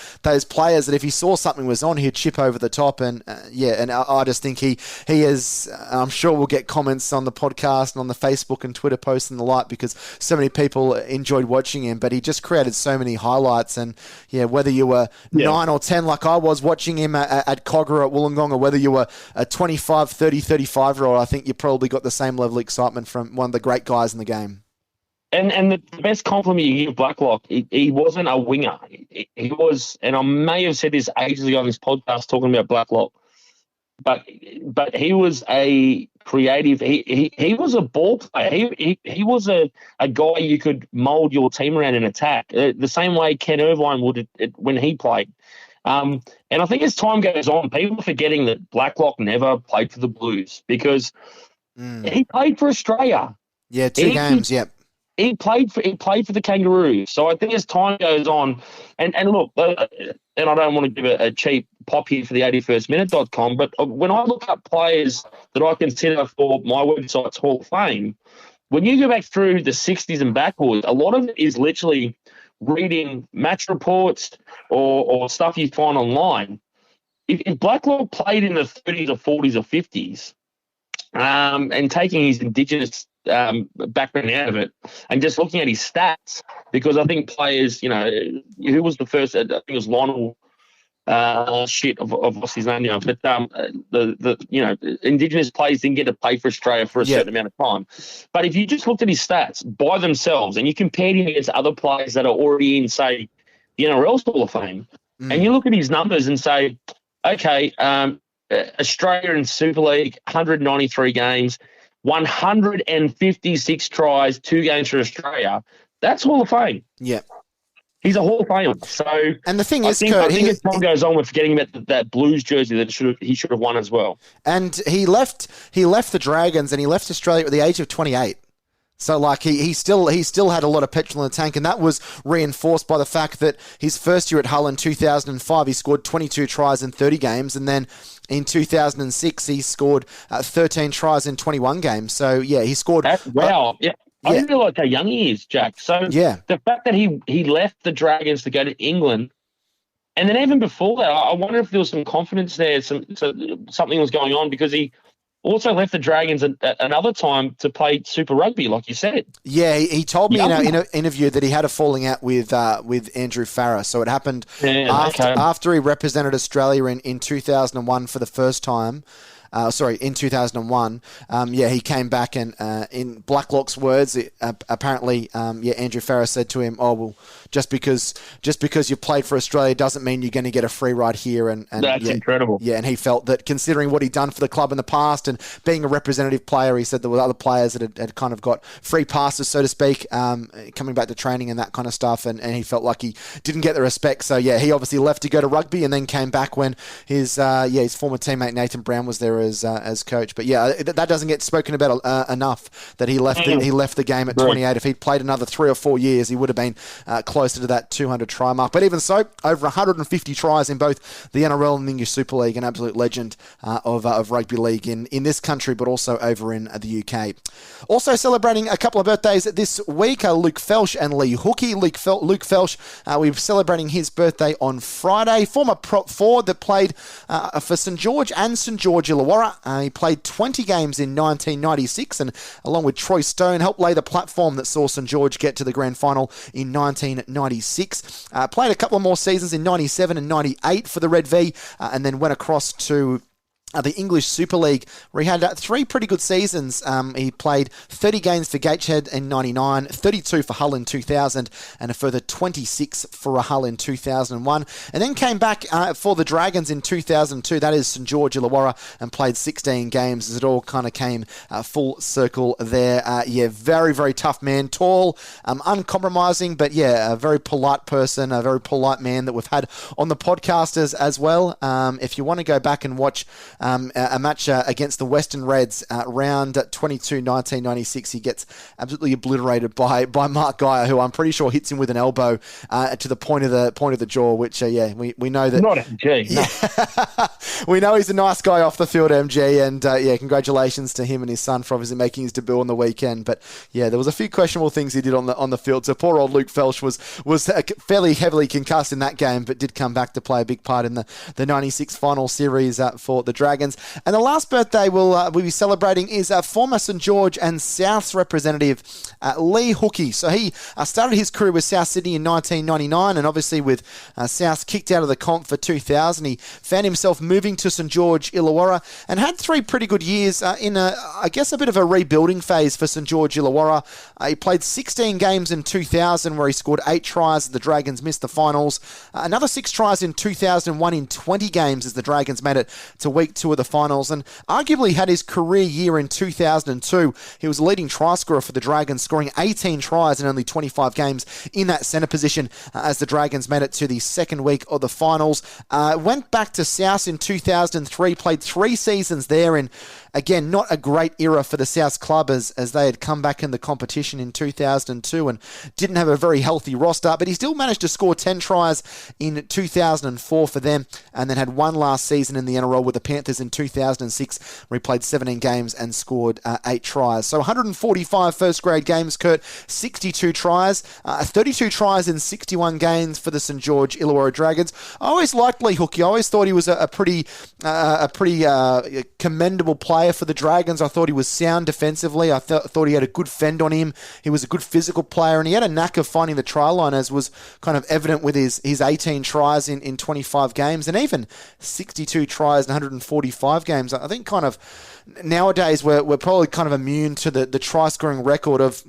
players that if he saw something was on, he'd chip over the top. And I just think he is. I'm sure we'll get comments on the podcast and on the Facebook and Twitter posts and the like, because so many people enjoyed watching him. But he just created so many highlights. And whether you were 9 or 10 like I was watching him at Cogra at Wollongong, or whether you were a 25, 30, 35-year-old, I think you probably got the same level of excitement from one of the great guys in the game. And the best compliment you give Blacklock, he wasn't a winger. He was, and I may have said this ages ago on this podcast talking about Blacklock, but he was a creative. He was a ball player. He was a guy you could mould your team around in attack, the same way Ken Irvine would when he played. And I think as time goes on, people are forgetting that Blacklock never played for the Blues, because he played for Australia. Yeah, 2 games, yep. He played for the Kangaroos. So I think as time goes on, and look, and I don't want to give a cheap pop here for the 81stminute.com, but when I look up players that I consider for my website's Hall of Fame, when you go back through the 60s and backwards, a lot of it is literally reading match reports or stuff you find online. If Blacklock played in the 30s or 40s or 50s, and taking his Indigenous background out of it and just looking at his stats, because I think players, who was the first? I think it was Lionel. I've lost his name now. But the Indigenous players didn't get to play for Australia for a certain amount of time. But if you just looked at his stats by themselves and you compared him against other players that are already in, say, the NRL Hall of Fame, and you look at his numbers and say, okay, Australia in Super League, 193 games. 156 tries, 2 games for Australia. That's Hall of Fame. Yeah. He's a Hall of Famer. So, and the thing is, Kurt, I think as time goes on, we're forgetting about that Blues jersey that he should have won as well. And he left the Dragons and he left Australia at the age of 28. So he still had a lot of petrol in the tank, and that was reinforced by the fact that his first year at Hull in 2005, he scored 22 tries in 30 games, and then in 2006 he scored 13 tries in 21 games. So he scored. Wow! Yeah, I didn't realise how young he is, Jack. So the fact that he left the Dragons to go to England, and then even before that, I wonder if there was some confidence there, something was going on, because he also left the Dragons at another time to play Super Rugby, like you said. Yeah, he told me in an interview that he had a falling out with Andrew Farrar. So it happened after he represented Australia in 2001 for the first time. In 2001, he came back and in Blacklock's words, apparently, Andrew Farrar said to him, "Oh well, just because you played for Australia doesn't mean you're going to get a free ride here." And that's incredible. Yeah, and he felt that considering what he'd done for the club in the past and being a representative player, he said there were other players that had kind of got free passes, so to speak, coming back to training and that kind of stuff, and he felt like he didn't get the respect. So he obviously left to go to rugby and then came back when his former teammate Nathan Brown was there as coach. But yeah, that doesn't get spoken about enough. That he left the game at 28. If he'd played another 3 or 4 years, he would have been closer to that 200 try mark. But even so, over 150 tries in both the NRL and the English Super League. An absolute legend of rugby league in this country, but also over in the UK. Also celebrating a couple of birthdays this week are Luke Felsh and Lee Hookey. Luke Felsh, we're celebrating his birthday on Friday. Former prop forward that played for St George and St George Illawarra. He played 20 games in 1996 and, along with Troy Stone, helped lay the platform that saw St George get to the grand final in 1996. Played a couple of more seasons in 97 and 98 for the Red V, and then went across to the English Super League, where he had 3 pretty good seasons. He played 30 games for Gateshead in 99, 32 for Hull in 2000, and a further 26 for Hull in 2001. And then came back for the Dragons in 2002, that is St George Illawarra, and played 16 games as it all kind of came full circle there. Very, very tough man. Tall, uncompromising, but a very polite person, a very polite man that we've had on the podcasters as well. If you want to go back and watch a match against the Western Reds, round 22, 1996. He gets absolutely obliterated by Mark Geyer, who I'm pretty sure hits him with an elbow to the point of the jaw. Which we know that not MG. No. We know he's a nice guy off the field, MG, and congratulations to him and his son for obviously making his debut on the weekend. But there was a few questionable things he did on the field. So poor old Luke Felsh was fairly heavily concussed in that game, but did come back to play a big part in the 96 final series for the Dragons. And the last birthday we'll be celebrating is former St George and Souths representative Lee Hookey. So he started his career with South Sydney in 1999, and obviously with Souths kicked out of the comp for 2000, he found himself moving to St George Illawarra and had 3 pretty good years in a bit of a rebuilding phase for St George Illawarra. He played 16 games in 2000 where he scored 8 tries as the Dragons missed the finals. Another 6 tries in 2001 in 20 games as the Dragons made it to week 2 of the finals, and arguably had his career year in 2002. He was the leading try scorer for the Dragons, scoring 18 tries in only 25 games in that centre position as the Dragons made it to the second week of the finals. Went back to South in 2003, played 3 seasons there, and again, not a great era for the South club as they had come back in the competition in 2002 and didn't have a very healthy roster, but he still managed to score 10 tries in 2004 for them, and then had 1 last season in the NRL with the Panthers in 2006, where he played 17 games and scored 8 tries. So 145 first-grade games, Kurt, 62 tries, 32 tries in 61 games for the St George Illawarra Dragons. I always liked Lee Hookey. I always thought he was a pretty commendable player for the Dragons. I thought he was sound defensively. I thought he had a good fend on him. He was a good physical player, and he had a knack of finding the try line, as was kind of evident with his 18 tries in 25 games, and even 62 tries in 145 games. I think kind of nowadays we're probably kind of immune to the try scoring record of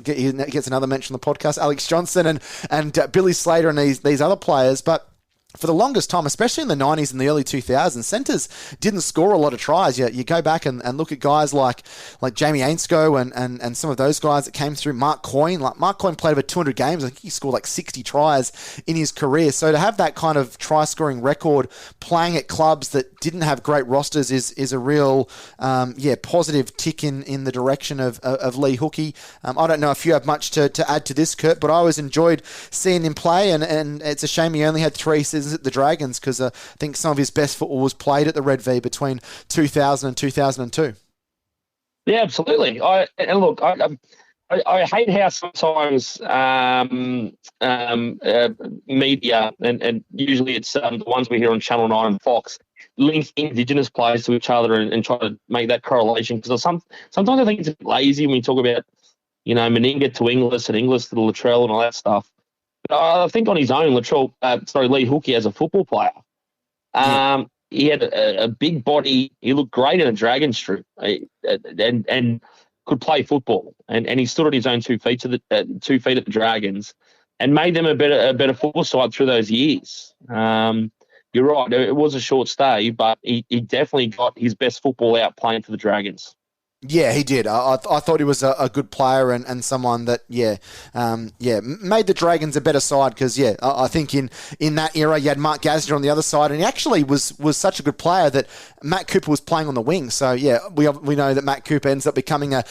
he gets another mention on the podcast, Alex Johnson and Billy Slater and these other players, but for the longest time, especially in the 90s and the early 2000s, centres didn't score a lot of tries. You go back and look at guys like Jamie Ainscough and some of those guys that came through. Mark Coyne. Mark Coyne played over 200 games. I think he scored like 60 tries in his career. So to have that kind of try-scoring record playing at clubs that didn't have great rosters is a real positive tick in the direction of Lee Hookey. I don't know if you have much to add to this, Kurt, but I always enjoyed seeing him play, and it's a shame he only had 3 seasons at the Dragons, because I think some of his best football was played at the Red V between 2000 and 2002. Yeah, absolutely. I hate how sometimes media, and usually it's the ones we hear on Channel 9 and Fox, link Indigenous players to each other and try to make that correlation, because sometimes I think it's a bit lazy when you talk about, Meninga to Inglis and Inglis to the Latrell and all that stuff. I think on his own, Lee Hookey as a football player, he had a big body. He looked great in a dragon strip, and could play football. And he stood on his own 2 feet at the Dragons, and made them a better football side through those years. You're right; it was a short stay, but he definitely got his best football out playing for the Dragons. Yeah, he did. I thought he was a good player and someone that, made the Dragons a better side because, I think in that era you had Mark Gasnier on the other side, and he actually was such a good player that Matt Cooper was playing on the wing. So, we know that Matt Cooper ends up becoming a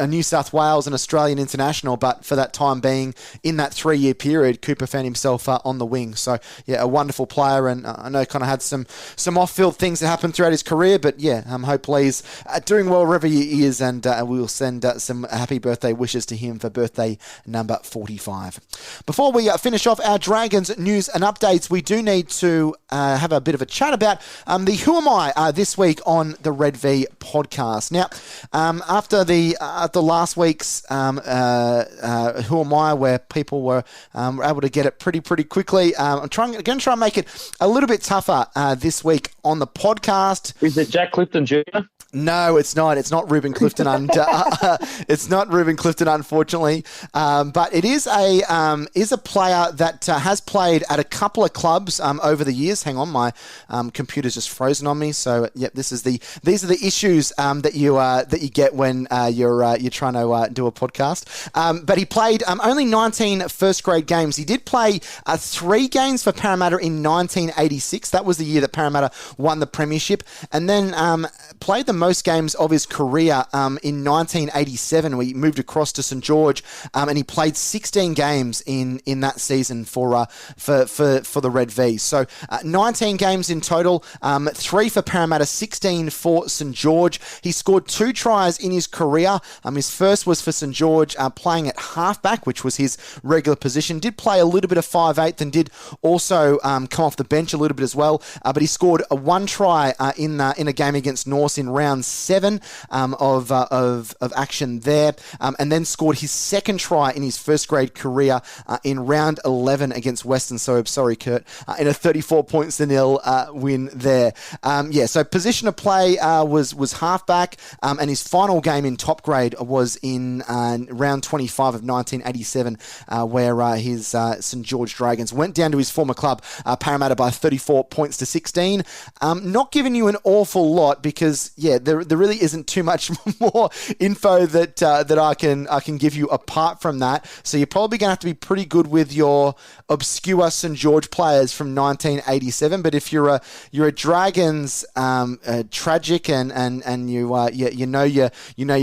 New South Wales and Australian international, but for that time being, in that 3-year period, Cooper found himself on the wing. So, a wonderful player, and I know kind of had some off-field things that happened throughout his career, but, hopefully he's doing well wherever he is, and we'll send some happy birthday wishes to him for birthday number 45. Before we finish off our Dragons news and updates, we do need to have a bit of a chat about the Who Am I this week on the Red V podcast. Now, after last week's Who Am I, where people were able to get it pretty quickly, I'm going to try and make it a little bit tougher this week on the podcast. Is it Jack Clifton Jr.? No, it's not. It's not Ruben Clifton. It's not Ruben Clifton, unfortunately. But it is a player that has played at a couple of clubs over the years. Hang on, my computer's just frozen on me. So, these are the issues that you get when you're trying to do a podcast. But he played only 19 first grade games. He did play 3 games for Parramatta in 1986. That was the year that Parramatta won the premiership, and then played the most games of his career in 1987. We moved across to St George, and he played 16 games in that season for the Red V. So 19 games in total, 3 for Parramatta, 16 for St George. He scored 2 tries in his career. His first was for St George, playing at halfback, which was his regular position. Did play a little bit of 5'8", and did also come off the bench a little bit as well. But he scored 1 try in a game against Norse in round 7 of action there, and then scored his second try in his first grade career in round 11 against Western Suburbs. Sorry, Kurt, in a 34-0 win there. So position of play was halfback, and his final game in top grade was in round 25 of 1987, where his St George Dragons went down to his former club, Parramatta, by 34-16. Not giving you an awful lot because, there really isn't too much more info that I can give you apart from that. So you're probably going to have to be pretty good with your obscure St George players from 1987. But if you're a Dragons tragic and you know your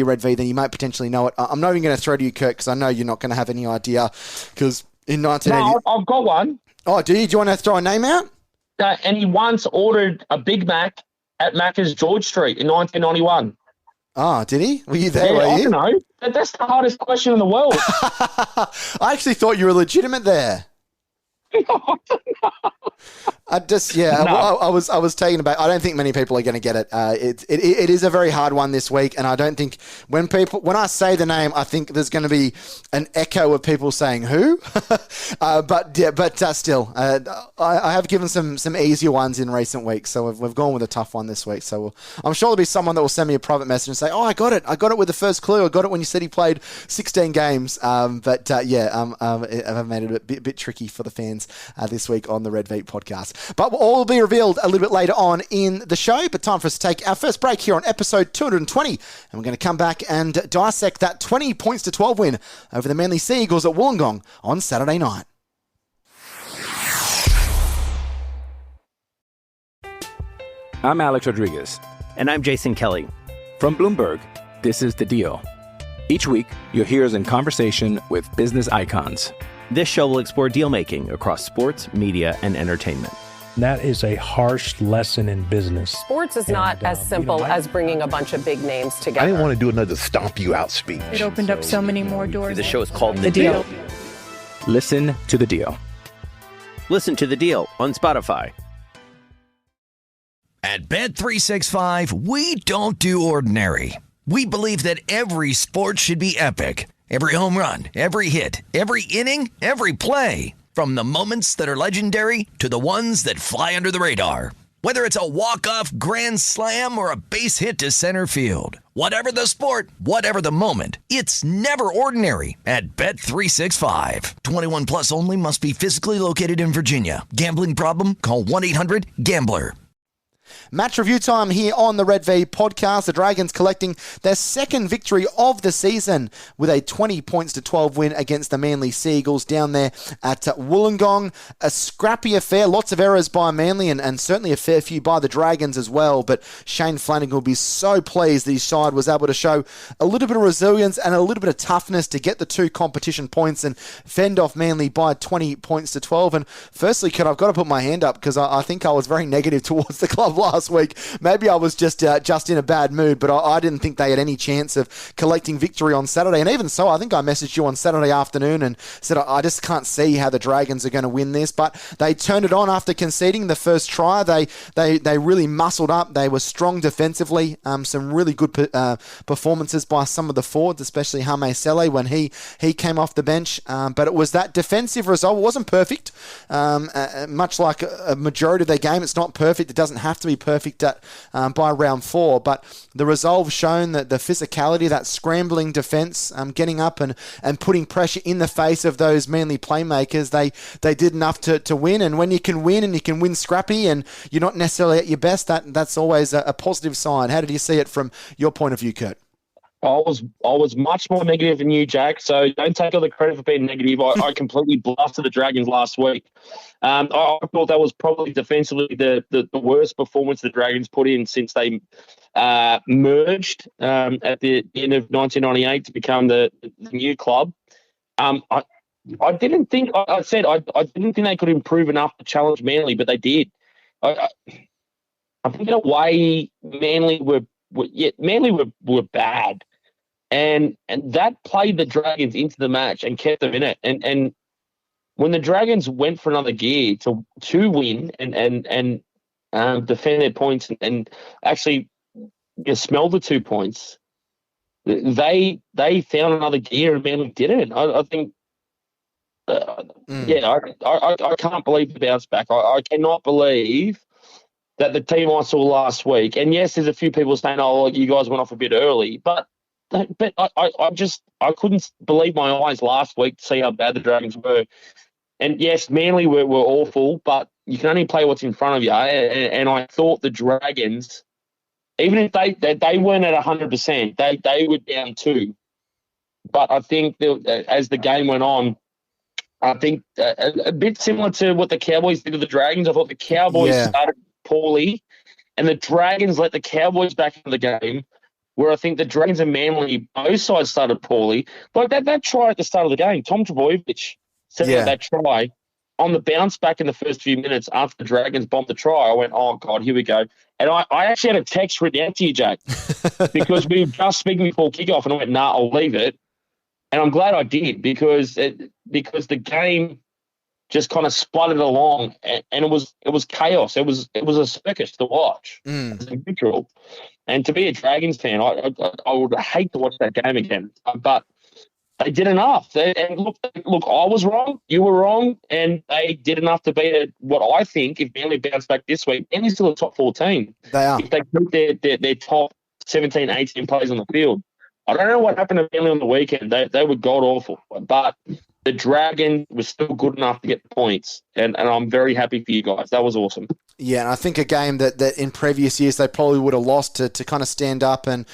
Red V, then you might potentially know it. I'm not even going to throw to you, Kurt, because I know you're not going to have any idea. Because in 1980, no, I've got one. Oh, do you? Do you want to throw a name out? And he once ordered a Big Mac at Macca's George Street in 1991. Oh, did he? Were you there? Yeah, I don't know. That's the hardest question in the world. I actually thought you were legitimate there. I was taken aback. I don't think many people are going to get it. It is a very hard one this week, and I don't think when I say the name, I think there's going to be an echo of people saying who. Still, I have given some easier ones in recent weeks, so we've gone with a tough one this week. So I'm sure there'll be someone that will send me a private message and say, "Oh, I got it with the first clue. I got it when you said he played 16 games." I've made it a bit tricky for the fans this week on the Red V podcast. But all will be revealed a little bit later on in the show. But time for us to take our first break here on episode 220. And we're going to come back and dissect that 20-12 win over the Manly Sea Eagles at Wollongong on Saturday night. I'm Alex Rodriguez. And I'm Jason Kelly. From Bloomberg, this is The Deal. Each week, you'll hear us in conversation with business icons. This show will explore deal-making across sports, media, and entertainment. That is a harsh lesson in business. Sports is not as simple as bringing a bunch of big names together. I didn't want to do another stomp you out speech. It opened up so many more doors. The show is called The Deal. Listen to The Deal. Listen to The Deal on Spotify. At Bet365, we don't do ordinary. We believe that every sport should be epic. Every home run, every hit, every inning, every play. From the moments that are legendary to the ones that fly under the radar. Whether it's a walk-off grand slam or a base hit to center field. Whatever the sport, whatever the moment, it's never ordinary at Bet365. 21 plus only. Must be physically located in Virginia. Gambling problem? Call 1-800-GAMBLER. Match review time here on the Red V podcast. The Dragons collecting their second victory of the season with a 20 points to 12 win against the Manly Seagulls down there at Wollongong. A scrappy affair, lots of errors by Manly and certainly a fair few by the Dragons as well. But Shane Flanagan will be so pleased that his side was able to show a little bit of resilience and a little bit of toughness to get the 2 competition points and fend off Manly by 20 points to 12. And firstly, Kurt, I've got to put my hand up because I think I was very negative towards the club last week. Maybe I was just in a bad mood, but I didn't think they had any chance of collecting victory on Saturday. And even so, I think I messaged you on Saturday afternoon and said I just can't see how the Dragons are going to win this. But they turned it on after conceding the first try. They really muscled up. They were strong defensively. Some really good performances by some of the forwards, especially Hame Sele when he came off the bench. But it was that defensive result. It wasn't perfect. Much like a majority of their game, it's not perfect. It doesn't have to be perfect by round 4, but the resolve shown, that the physicality, that scrambling defence, getting up and putting pressure in the face of those Manly playmakers, they did enough to win. And when you can win and you can win scrappy and you're not necessarily at your best, that's always a positive sign. How did you see it from your point of view, Kurt? I was much more negative than you, Jack, so don't take all the credit for being negative. I completely blasted the Dragons last week. I thought that was probably defensively the worst performance the Dragons put in since they merged at the end of 1998 to become the new club. I didn't think they could improve enough to challenge Manly, but they did. I think in a way Manly were bad. And that played the Dragons into the match and kept them in it. And when the Dragons went for another gear to win and defend their points and actually smell the 2 points, they found another gear and Manly didn't. I think, I can't believe the bounce back. I cannot believe that the team I saw last week, and yes, there's a few people saying, "Oh, you guys went off a bit early," but I couldn't believe my eyes last week to see how bad the Dragons were. And yes, Manly were awful, but you can only play what's in front of you. And I thought the Dragons, even if they weren't at 100%, they were down 2. But I think as the game went on, I think a bit similar to what the Cowboys did to the Dragons. I thought the Cowboys started poorly, and the Dragons let the Cowboys back into the game, where I think the Dragons and Manly, both sides started poorly. Like that try at the start of the game, Tom Trbojevic set up that try on the bounce back in the first few minutes after the Dragons bombed the try. I went, oh, God, here we go. And I actually had a text written out to you, Jack, because we were just speaking before kickoff, and I went, nah, I'll leave it. And I'm glad I did because the game just kind of spluttered along, and it was chaos. It was a circus to watch. It was neutral. And to be a Dragons fan, I would hate to watch that game again. But they did enough. And look, I was wrong. You were wrong. And they did enough to beat what I think, if Manly bounce back this week, Manly's still a top 14. They are. If they keep their top 17, 18 players on the field. I don't know what happened to Manly on the weekend. They were god-awful. But the Dragon was still good enough to get the points. And I'm very happy for you guys. That was awesome. Yeah, and I think a game that in previous years they probably would have lost to kind of stand up and,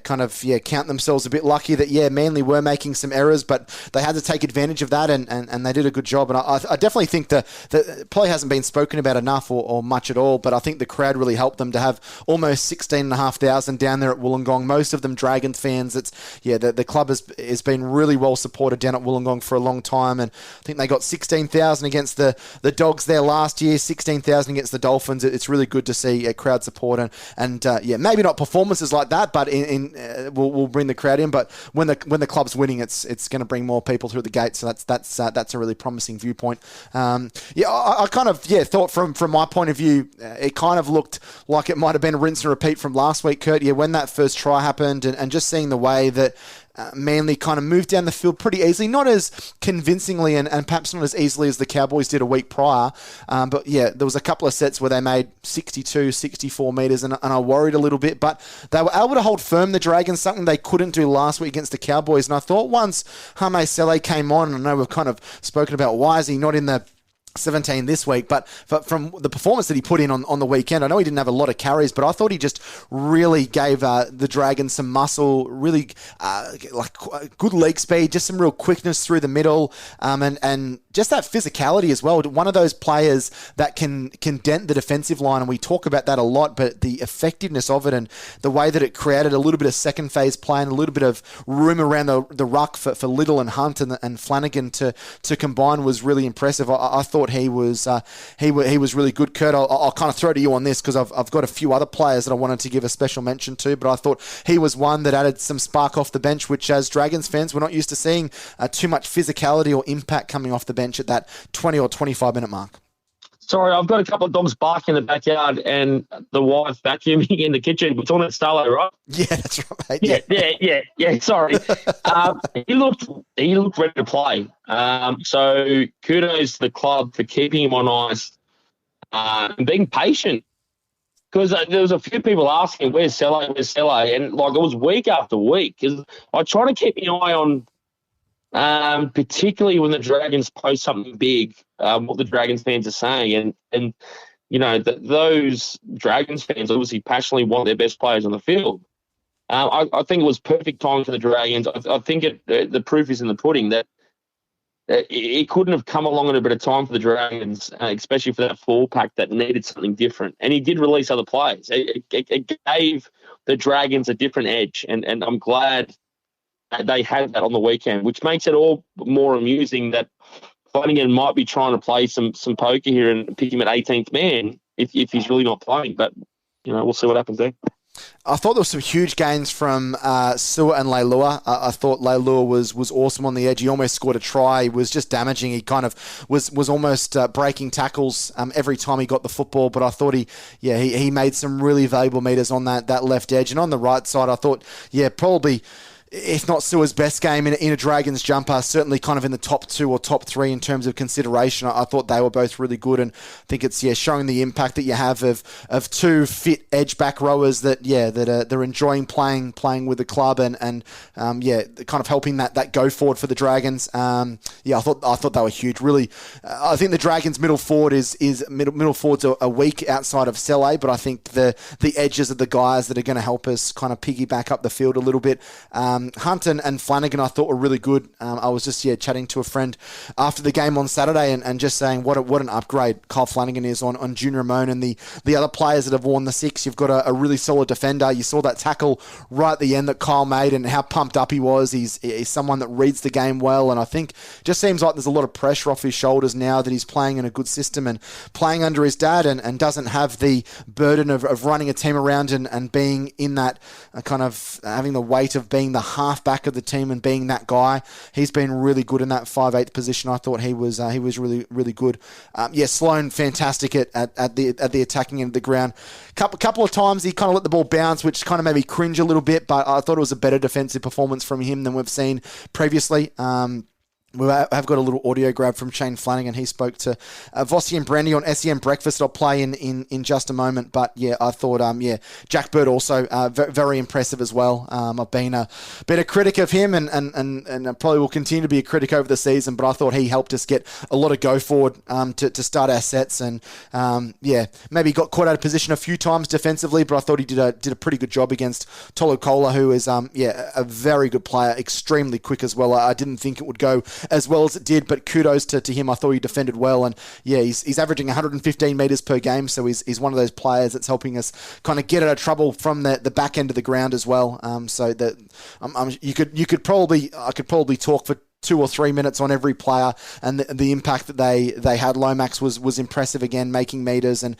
count themselves a bit lucky that, Manly were making some errors, but they had to take advantage of that, and they did a good job. And I definitely think that probably hasn't been spoken about enough or much at all, but I think the crowd really helped them to have almost 16,500 down there at Wollongong, most of them Dragons fans. The club has been really well supported down at Wollongong for a long time, and I think they got 16,000 against the Dogs there last year, 16,000 against the Dolphins. It's really good to see crowd support and maybe not performances like that, but we'll bring the crowd in. But when the club's winning, it's going to bring more people through the gate. So that's a really promising viewpoint. I kind of thought from my point of view, it kind of looked like it might have been a rinse and repeat from last week, Kurt. Yeah, when that first try happened, and just seeing the way that Manly kind of moved down the field pretty easily, not as convincingly and perhaps not as easily as the Cowboys did a week prior. But there was a couple of sets where they made 62, 64 metres, and I worried a little bit. But they were able to hold firm, the Dragons, something they couldn't do last week against the Cowboys. And I thought once Hame Sele came on, and I know we've kind of spoken about why is he not in the 17 this week, but from the performance that he put in on the weekend, I know he didn't have a lot of carries, but I thought he just really gave the Dragons some muscle, really good leg speed, just some real quickness through the middle, and just that physicality as well. One of those players that can dent the defensive line, and we talk about that a lot, but the effectiveness of it and the way that it created a little bit of second phase play and a little bit of room around the ruck for Little and Hunt and Flanagan to combine was really impressive. I thought he was really good. Kurt, I'll kind of throw to you on this because I've got a few other players that I wanted to give a special mention to, but I thought he was one that added some spark off the bench, which as Dragons fans we're not used to seeing too much physicality or impact coming off the bench at that 20 or 25 minute mark. Sorry, I've got a couple of dogs barking in the backyard and the wife vacuuming in the kitchen. We're talking about Starlo, right? Yeah, that's right. Yeah. Sorry. He looked ready to play. So kudos to the club for keeping him on ice and being patient. Because there was a few people asking, where's Sello? And it was week after week. Because I try to keep an eye on, particularly when the Dragons post something big, what the Dragons fans are saying. And those Dragons fans obviously passionately want their best players on the field. I think it was perfect time for the Dragons. I think the proof is in the pudding that it couldn't have come along at a bit of time for the Dragons, especially for that four-pack that needed something different. And he did release other players. It gave the Dragons a different edge, and I'm glad that they had that on the weekend, which makes it all more amusing that Flanagan might be trying to play some poker here and pick him at 18th man if he's really not playing. But, we'll see what happens there. I thought there were some huge gains from Sua and Leilua. I thought Leilua was awesome on the edge. He almost scored a try. He was just damaging. He kind of was almost breaking tackles every time he got the football. But I thought he made some really valuable meters on that left edge. And on the right side, I thought, probably, if not Sua's best game in a Dragons jumper, certainly kind of in the top 2 or top 3 in terms of consideration. I thought they were both really good, and I think it's showing the impact that you have of two fit edge back rowers that they're enjoying playing with the club and kind of helping that go forward for the Dragons. I thought they were huge. Really, I think the Dragons middle forward middle forwards are weak outside of Sele, but I think the edges are the guys that are going to help us kind of piggyback up the field a little bit. Hunt and Flanagan I thought were really good. I was just chatting to a friend after the game on Saturday and just saying what an upgrade Kyle Flanagan is on Junior Ramon and the other players that have worn the 6. You've got a really solid defender. You saw that tackle right at the end that Kyle made and how pumped up he was. He's someone that reads the game well, and I think just seems like there's a lot of pressure off his shoulders now that he's playing in a good system and playing under his dad and doesn't have the burden of running a team around and being in that kind of having the weight of being the half-back of the team and being that guy. He's been really good in that 5'8" position. I thought he was really, really good. Sloan, fantastic at the attacking end of the ground. Couple of times he kind of let the ball bounce, which kind of made me cringe a little bit, but I thought it was a better defensive performance from him than we've seen previously. We have got a little audio grab from Shane Flanagan. He spoke to Vossi and Brandy on SEM Breakfast. I'll play in just a moment. But I thought Jack Bird also very impressive as well. I've been a critic of him and I probably will continue to be a critic over the season. But I thought he helped us get a lot of go forward to start our sets and maybe got caught out of position a few times defensively. But I thought he did a pretty good job against Tolokola, who is a very good player, extremely quick as well. I didn't think it would go as well as it did, but kudos to him. I thought he defended well, and he's averaging 115 metres per game, so he's one of those players that's helping us kind of get out of trouble from the back end of the ground as well. So that I could probably talk for 2 or 3 minutes on every player, and the impact that they had. Lomax was impressive again, making meters and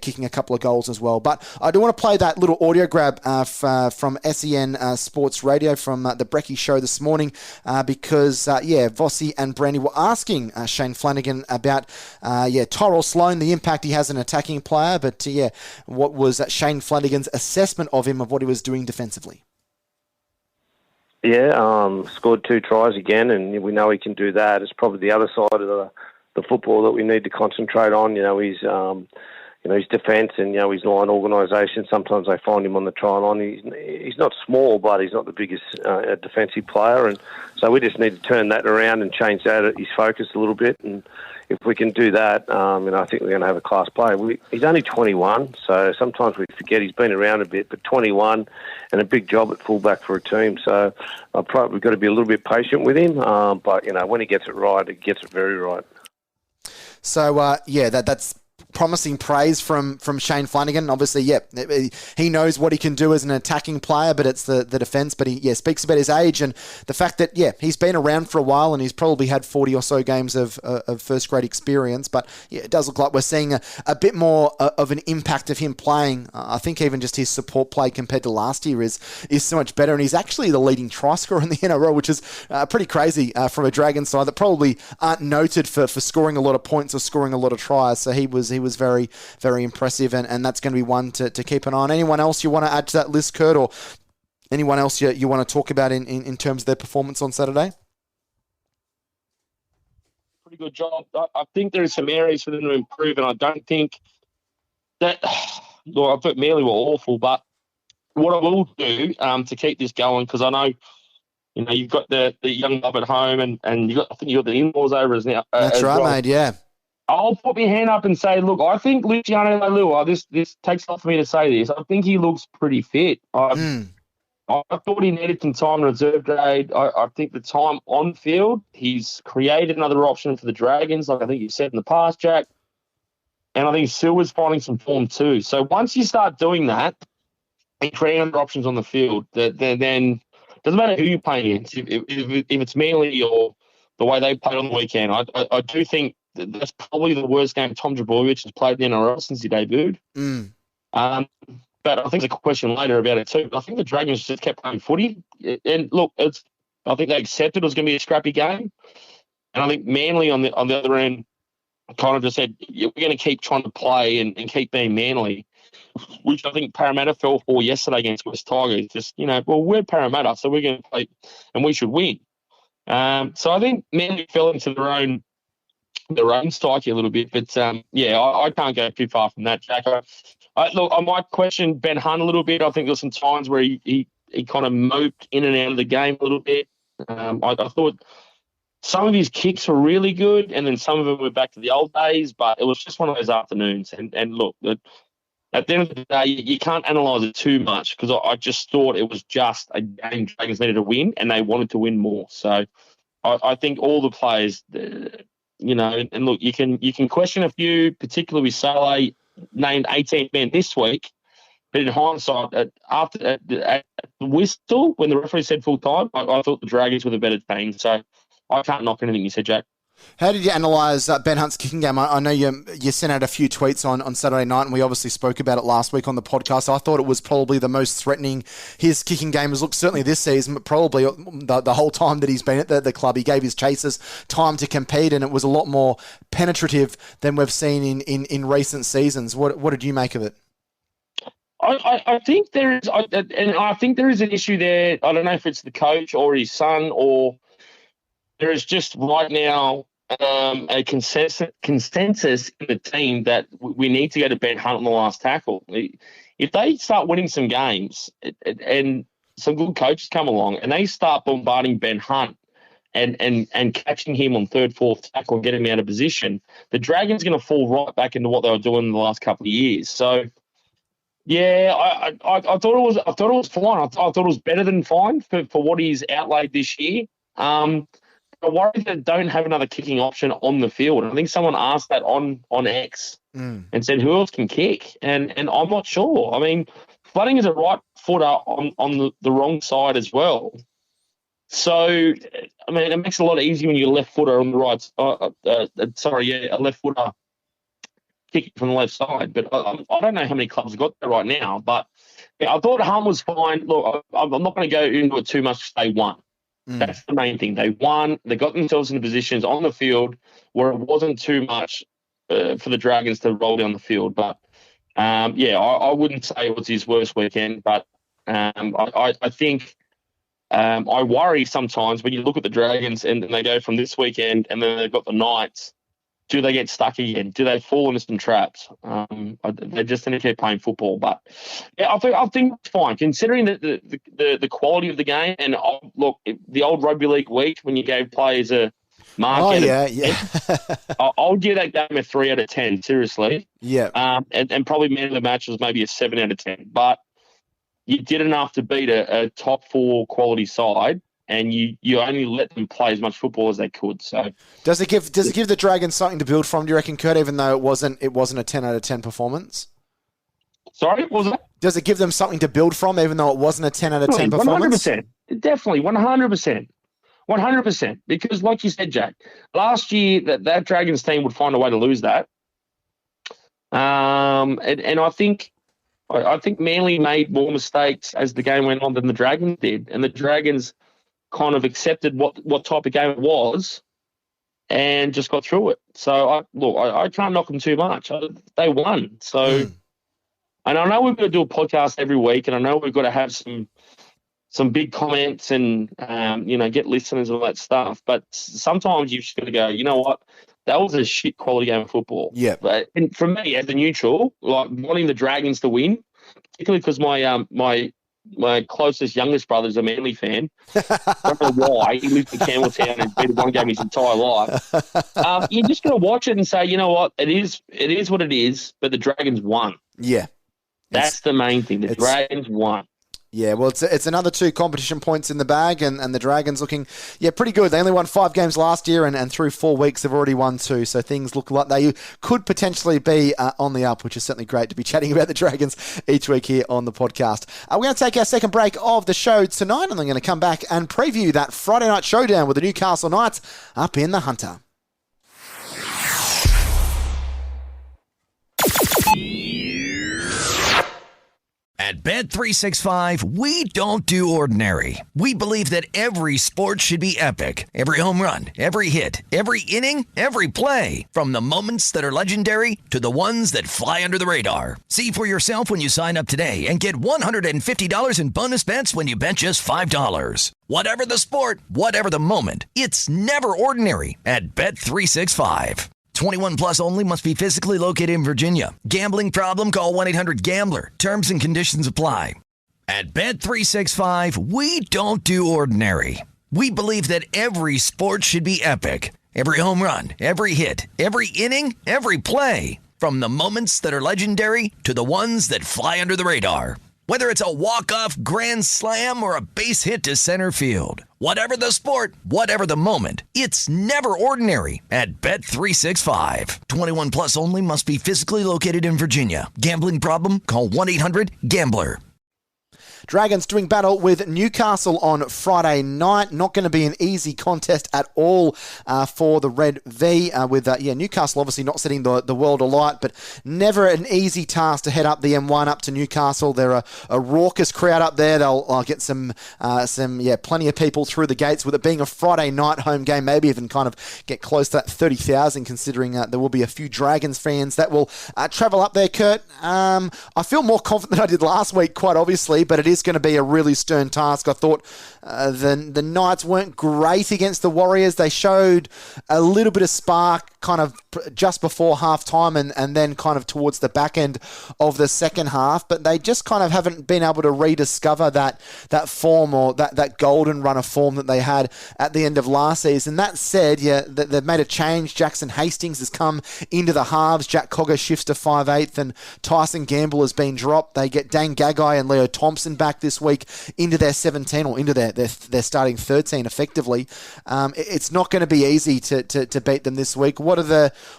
kicking a couple of goals as well. But I do want to play that little audio grab from SEN Sports Radio from the Brecky show this morning because Vossi and Brandy were asking Shane Flanagan about Tyrell Sloan, the impact he has as an attacking player, but what was Shane Flanagan's assessment of him, of what he was doing defensively? Scored 2 tries again, and we know he can do that. It's probably the other side of the football that we need to concentrate on. He's his defence and, his line organisation. Sometimes they find him on the try line. He's not small, but he's not the biggest defensive player. And so we just need to turn that around and change his focus a little bit. And if we can do that, I think we're going to have a class player. He's only 21, so sometimes we forget he's been around a bit, but 21 and a big job at fullback for a team. So we've got to be a little bit patient with him. But, when he gets it right, he gets it very right. So, that's promising praise from Shane Flanagan. Obviously, he knows what he can do as an attacking player, but it's the defence. But he speaks about his age and the fact that, he's been around for a while and he's probably had 40 or so games of first-grade experience. But, it does look like we're seeing a bit more of an impact of him playing. I think even just his support play compared to last year is so much better. And he's actually the leading try scorer in the NRL, which is pretty crazy from a Dragons side that probably aren't noted for scoring a lot of points or scoring a lot of tries. So he was very, very impressive, and that's going to be one to keep an eye on. Anyone else you want to add to that list, Kurt, or anyone else you want to talk about in terms of their performance on Saturday? Pretty good job. I think there are some areas for them to improve, and I don't think that... Well, I thought Manly were awful, but what I will do to keep this going, because I know, you've got the young love at home, and I think you've got the in-laws over as now. That's right, mate, yeah. I'll put my hand up and say, look, I think Luciano Leilua, this takes a lot for me to say this, I think he looks pretty fit. I thought he needed some time in reserve grade. I think the time on field, he's created another option for the Dragons, like I think you said in the past, Jack. And I think Silver's finding some form too. So once you start doing that and creating other options on the field, then doesn't matter who you're playing against. If it's Manly or the way they played on the weekend, I do think that's probably the worst game Tom Drabovic has played in the NRL since he debuted. But I think there's a question later about it too. I think the Dragons just kept playing footy. And look, I think they accepted it was going to be a scrappy game. And I think Manly on the other end kind of just said, we're going to keep trying to play and keep being Manly, which I think Parramatta fell for yesterday against West Tigers. Just, we're Parramatta, so we're going to play and we should win. So I think Manly fell into their own psyche a little bit, but I can't go too far from that, Jack. Look, I might question Ben Hunt a little bit. I think there's some times where he kind of moped in and out of the game a little bit. I thought some of his kicks were really good, and then some of them were back to the old days, but it was just one of those afternoons. And look, at the end of the day, you can't analyse it too much, because I just thought it was just a game Dragons needed to win, and they wanted to win more. So I think all the players... and look, you can question a few, particularly with Saleh named 18 men this week. But in hindsight, at the whistle, when the referee said full time, I thought the Dragons were the better team. So I can't knock anything you said, Jack. How did you analyse Ben Hunt's kicking game? I know you sent out a few tweets on Saturday night, and we obviously spoke about it last week on the podcast. I thought it was probably the most threatening his kicking game has looked, certainly this season, but probably the whole time that he's been at the club. He gave his chasers time to compete, and it was a lot more penetrative than we've seen in recent seasons. What did you make of it? I think there is, and I think there is an issue there. I don't know if it's the coach or his son, or there is just right now a consensus in the team that we need to go to Ben Hunt on the last tackle. If they start winning some games and some good coaches come along and they start bombarding Ben Hunt and catching him on third, fourth tackle and getting him out of position, the Dragons are going to fall right back into what they were doing in the last couple of years. So, yeah, I thought it was fine. I thought it was better than fine for what he's outlaid this year. I worry that they don't have another kicking option on the field. And I think someone asked that on X and said, who else can kick? And I'm not sure. I mean, Flooding is a right footer on the wrong side as well. So, I mean, it makes it a lot easier when you're a left footer on the right. A left footer kicking from the left side. But I don't know how many clubs have got that right now. But yeah, I thought Hunt was fine. Look, I'm not going to go into it too much because they won. That's the main thing. They won. They got themselves into positions on the field where it wasn't too much for the Dragons to roll down the field. But, I wouldn't say it was his worst weekend. But I think I worry sometimes when you look at the Dragons and they go from this weekend and then they've got the Knights do they get stuck again? Do they fall into some traps? They just need to keep playing football. But yeah, I think it's fine considering the quality of the game. And look, the old rugby league week when you gave players a mark. Oh yeah. I'll give that game a 3 out of 10. Seriously. Yeah. And probably man of the match was maybe a 7 out of 10. But you did enough to beat a top 4 quality side. And you only let them play as much football as they could. So does it give the Dragons something to build from? Do you reckon, Kurt? Even though it wasn't a 10 out of 10 performance. Sorry, what was that? Does it give them something to build from, even though it wasn't a 10 out of 10 performance? 100%, definitely, 100%, 100%. Because, like you said, Jack, last year that Dragons team would find a way to lose that. And I think Manly made more mistakes as the game went on than the Dragons did, and the Dragons kind of accepted what type of game it was and just got through it. So, I can't knock them too much. They won. So, and I know we've got to do a podcast every week, and I know we've got to have some big comments and, get listeners and all that stuff. But sometimes you've just got to go, you know what? That was a shit quality game of football. Yeah. But and for me, as a neutral, like wanting the Dragons to win, particularly because my closest youngest brother is a Manly fan. I don't know why. He lives in Campbelltown and beat one game his entire life. You're just going to watch it and say, you know what? It is what it is, but the Dragons won. Yeah. That's the main thing. The Dragons won. Yeah, well, it's another 2 competition points in the bag, and the Dragons looking, pretty good. They only won 5 games last year, and through 4 weeks, they've already won 2, so things look like they could potentially be on the up, which is certainly great to be chatting about the Dragons each week here on the podcast. We're going to take our second break of the show tonight, and I'm going to come back and preview that Friday night showdown with the Newcastle Knights up in the Hunter. At Bet365, we don't do ordinary. We believe that every sport should be epic. Every home run, every hit, every inning, every play. From the moments that are legendary to the ones that fly under the radar. See for yourself when you sign up today and get $150 in bonus bets when you bet just $5. Whatever the sport, whatever the moment, it's never ordinary at Bet365. 21 plus only. Must be physically located in Virginia. Gambling problem? Call 1-800-GAMBLER. Terms and conditions apply. At Bet365, we don't do ordinary. We believe that every sport should be epic. Every home run, every hit, every inning, every play. From the moments that are legendary to the ones that fly under the radar. Whether it's a walk-off grand slam or a base hit to center field. Whatever the sport, whatever the moment, it's never ordinary at Bet365. 21 plus only. Must be physically located in Virginia. Gambling problem? Call 1-800-GAMBLER. Dragons doing battle with Newcastle on Friday night. Not going to be an easy contest at all for the Red V. With Newcastle obviously not setting the world alight, but never an easy task to head up the M1 up to Newcastle. They're a raucous crowd up there. They'll get plenty of people through the gates. With it being a Friday night home game, maybe even kind of get close to that 30,000, considering there will be a few Dragons fans that will travel up there. Kurt, I feel more confident than I did last week, quite obviously, but it is going to be a really stern task. I thought the Knights weren't great against the Warriors. They showed a little bit of spark kind of just before half-time and then kind of towards the back end of the second half, but they just kind of haven't been able to rediscover that form or that golden run of form that they had at the end of last season. That said, they've made a change. Jackson Hastings has come into the halves. Jack Cogger shifts to 5/8 and Tyson Gamble has been dropped. They get Dane Gagai and Leo Thompson back this week into their 17 or into their starting 13 effectively. It's not going to be easy to beat them this week.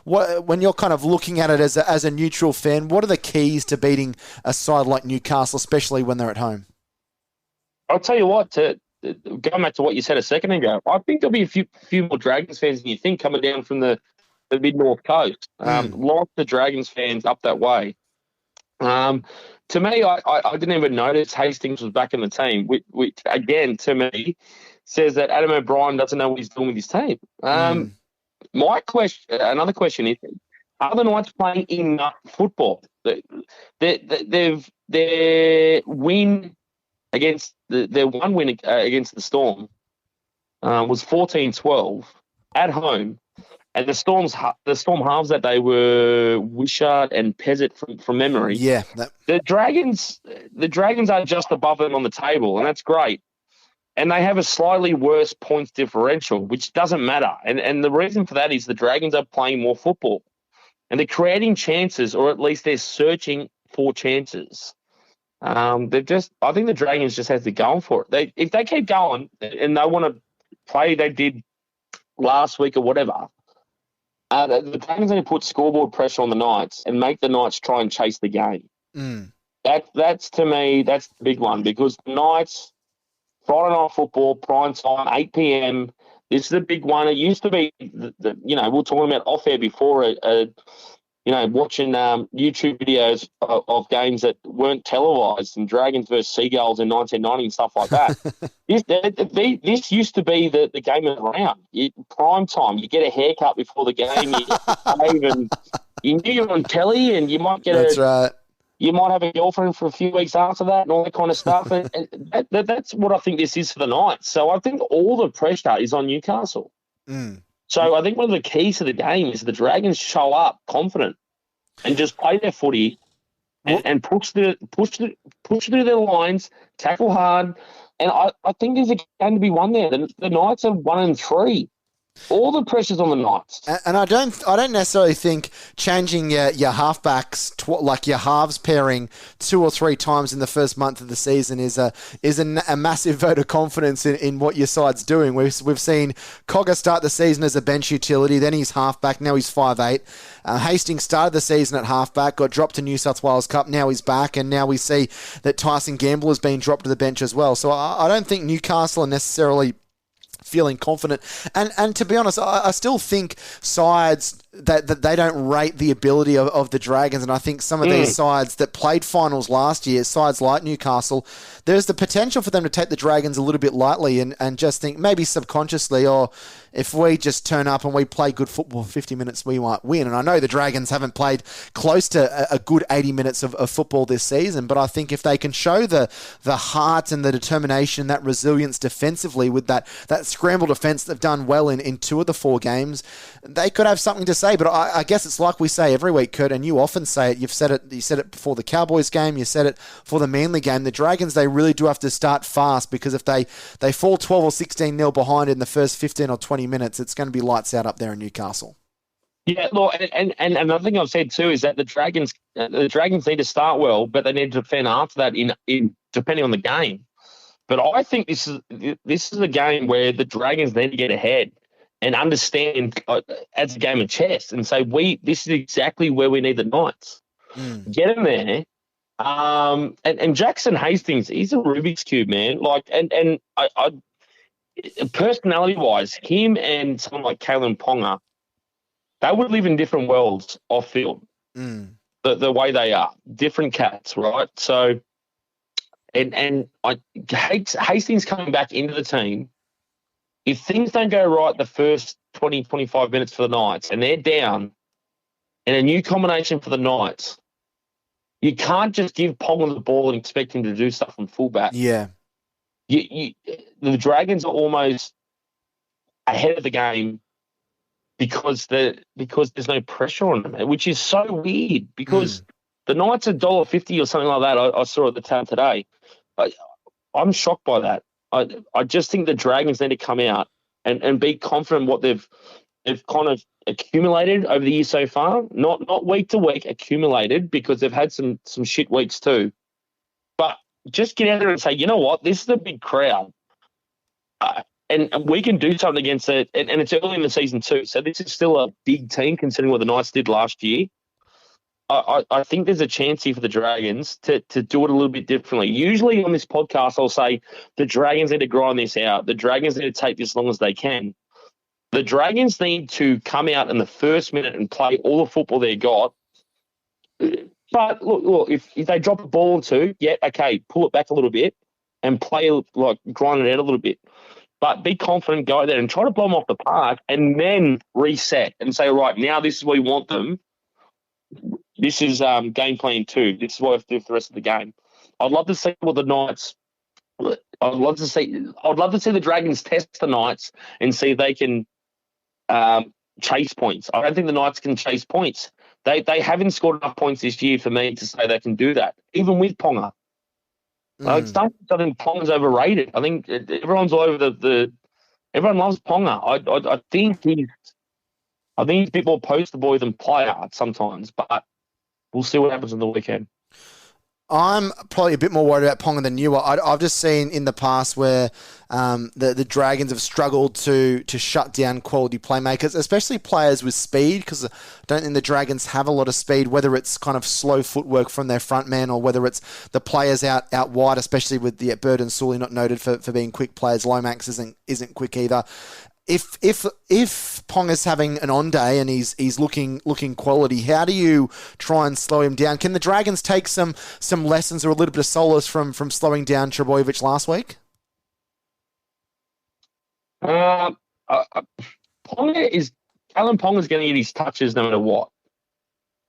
When you're kind of looking at it as a neutral fan, what are the keys to beating a side like Newcastle, especially when they're at home? I'll tell you what, going back to what you said a second ago, I think there'll be a few more Dragons fans than you think coming down from the mid-north coast. Lots of Dragons fans up that way. To me, I didn't even notice Hastings was back in the team, which again, to me, says that Adam O'Brien doesn't know what he's doing with his team. Another question is, are the Knights playing enough football? Their win against their one win against the Storm was 14-12 at home, And the Storm halves that day were Wishart and Pezzett from memory. Yeah. The Dragons are just above them on the table, and that's great. And they have a slightly worse points differential, which doesn't matter. And the reason for that is the Dragons are playing more football. And they're creating chances, or at least they're searching for chances. I think the Dragons just have to go for it. If they keep going and they want to play they did last week or whatever, the Dragons need to put scoreboard pressure on the Knights and make the Knights try and chase the game. That's to me, that's the big one, because the Knights, Friday night football, prime time, 8 p.m. This is a big one. It used to be, we were talking about off air before, watching YouTube videos of games that weren't televised, and Dragons versus Seagulls in 1990 and stuff like that. This used to be the game of the round. Prime time, you get a haircut before the game, you knew you were on telly, and you might get right. You might have a girlfriend for a few weeks after that and all that kind of stuff. And that's what I think this is for the Knights. So I think all the pressure is on Newcastle. So I think one of the keys to the game is the Dragons show up confident and just play their footy and push through their lines, tackle hard. And I think there's a game to be won there. The Knights are 1-3. All the pressure's on the Knights. And I don't necessarily think changing your halfbacks, like your halves pairing 2 or 3 times in the first month of the season is a massive vote of confidence in what your side's doing. We've seen Cogger start the season as a bench utility, then he's halfback, now he's 5'8". Hastings started the season at halfback, got dropped to New South Wales Cup, now he's back, and now we see that Tyson Gamble has been dropped to the bench as well. So I don't think Newcastle are necessarily feeling confident. And to be honest, I still think sides that they don't rate the ability of the Dragons, and I think some of these sides that played finals last year, sides like Newcastle, there's the potential for them to take the Dragons a little bit lightly and just think maybe subconsciously, or if we just turn up and we play good football for 50 minutes, we might win. And I know the Dragons haven't played close to a good 80 minutes of football this season, but I think if they can show the heart and the determination, that resilience defensively with that scramble defence they've done well in 2 of the 4 games, they could have something to say. But I guess it's like we say every week, Kurt, and you often say it. You said it before the Cowboys game. You said it for the Manly game. The Dragons, they really do have to start fast, because if they fall 12 or 16-0 behind in the first 15 or 20 minutes, it's going to be lights out up there in Newcastle. Yeah, look, and another thing I've said too is that the Dragons need to start well, but they need to defend after that in depending on the game. But I think this is a game where the Dragons need to get ahead and understand as a game of chess and say, this is exactly where we need the Knights. Get them there. And Jackson Hastings, he's a Rubik's Cube, man. Like, and I personality-wise, him and someone like Kalen Ponga, they would live in different worlds off field. The way they are, different cats, right? So, and Hastings coming back into the team. If things don't go right the first 20, 25 minutes for the Knights and they're down, and a new combination for the Knights, you can't just give Ponga the ball and expect him to do stuff from fullback. Yeah. The Dragons are almost ahead of the game because there's no pressure on them, which is so weird, because the Knights are $1.50 or something like that. I saw at the tab today. I'm shocked by that. I just think the Dragons need to come out and be confident what they've kind of accumulated over the year so far. Not week to week, accumulated, because they've had some shit weeks too. But just get out there and say, you know what, this is a big crowd. And we can do something against it. And it's early in the season too. So this is still a big team considering what the Knights did last year. I think there's a chance here for the Dragons to do it a little bit differently. Usually on this podcast, I'll say the Dragons need to grind this out. The Dragons need to take this as long as they can. The Dragons need to come out in the first minute and play all the football they got. But look, if they drop a ball or two, yeah, okay, pull it back a little bit and play, like, grind it out a little bit. But be confident, go out there and try to blow them off the park, and then reset and say, right, now this is where we want them. This is game plan 2. This is what I have to do for the rest of the game. I'd love to see what the Knights. I'd love to see the Dragons test the Knights and see if they can chase points. I don't think the Knights can chase points. They haven't scored enough points this year for me to say they can do that, even with Ponga. I think Ponga's overrated. I think everyone's all over everyone loves Ponga. I think he's a bit more poster boy than player sometimes, but we'll see what happens on the weekend. I'm probably a bit more worried about Ponga than you are. I've just seen in the past where the Dragons have struggled to shut down quality playmakers, especially players with speed, because I don't think the Dragons have a lot of speed, whether it's kind of slow footwork from their front man or whether it's the players out wide, especially with the Bird and Sully not noted for being quick players. Lomax isn't quick either. If Ponga's having an on day and he's looking quality, how do you try and slow him down? Can the Dragons take some lessons or a little bit of solace from slowing down Trbojevic last week? Alan Ponga's going to get his touches no matter what.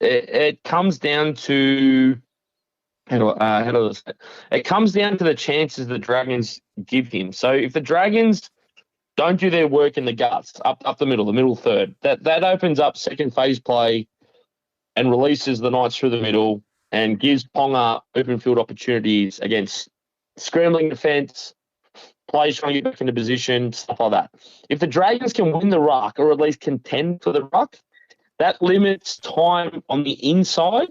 It comes down to it comes down to the chances the Dragons give him. So if the Dragons don't do their work in the guts, up the middle third, that opens up second phase play and releases the Knights through the middle and gives Ponga open field opportunities against scrambling defence, players trying to get back into position, stuff like that. If the Dragons can win the ruck or at least contend for the ruck, that limits time on the inside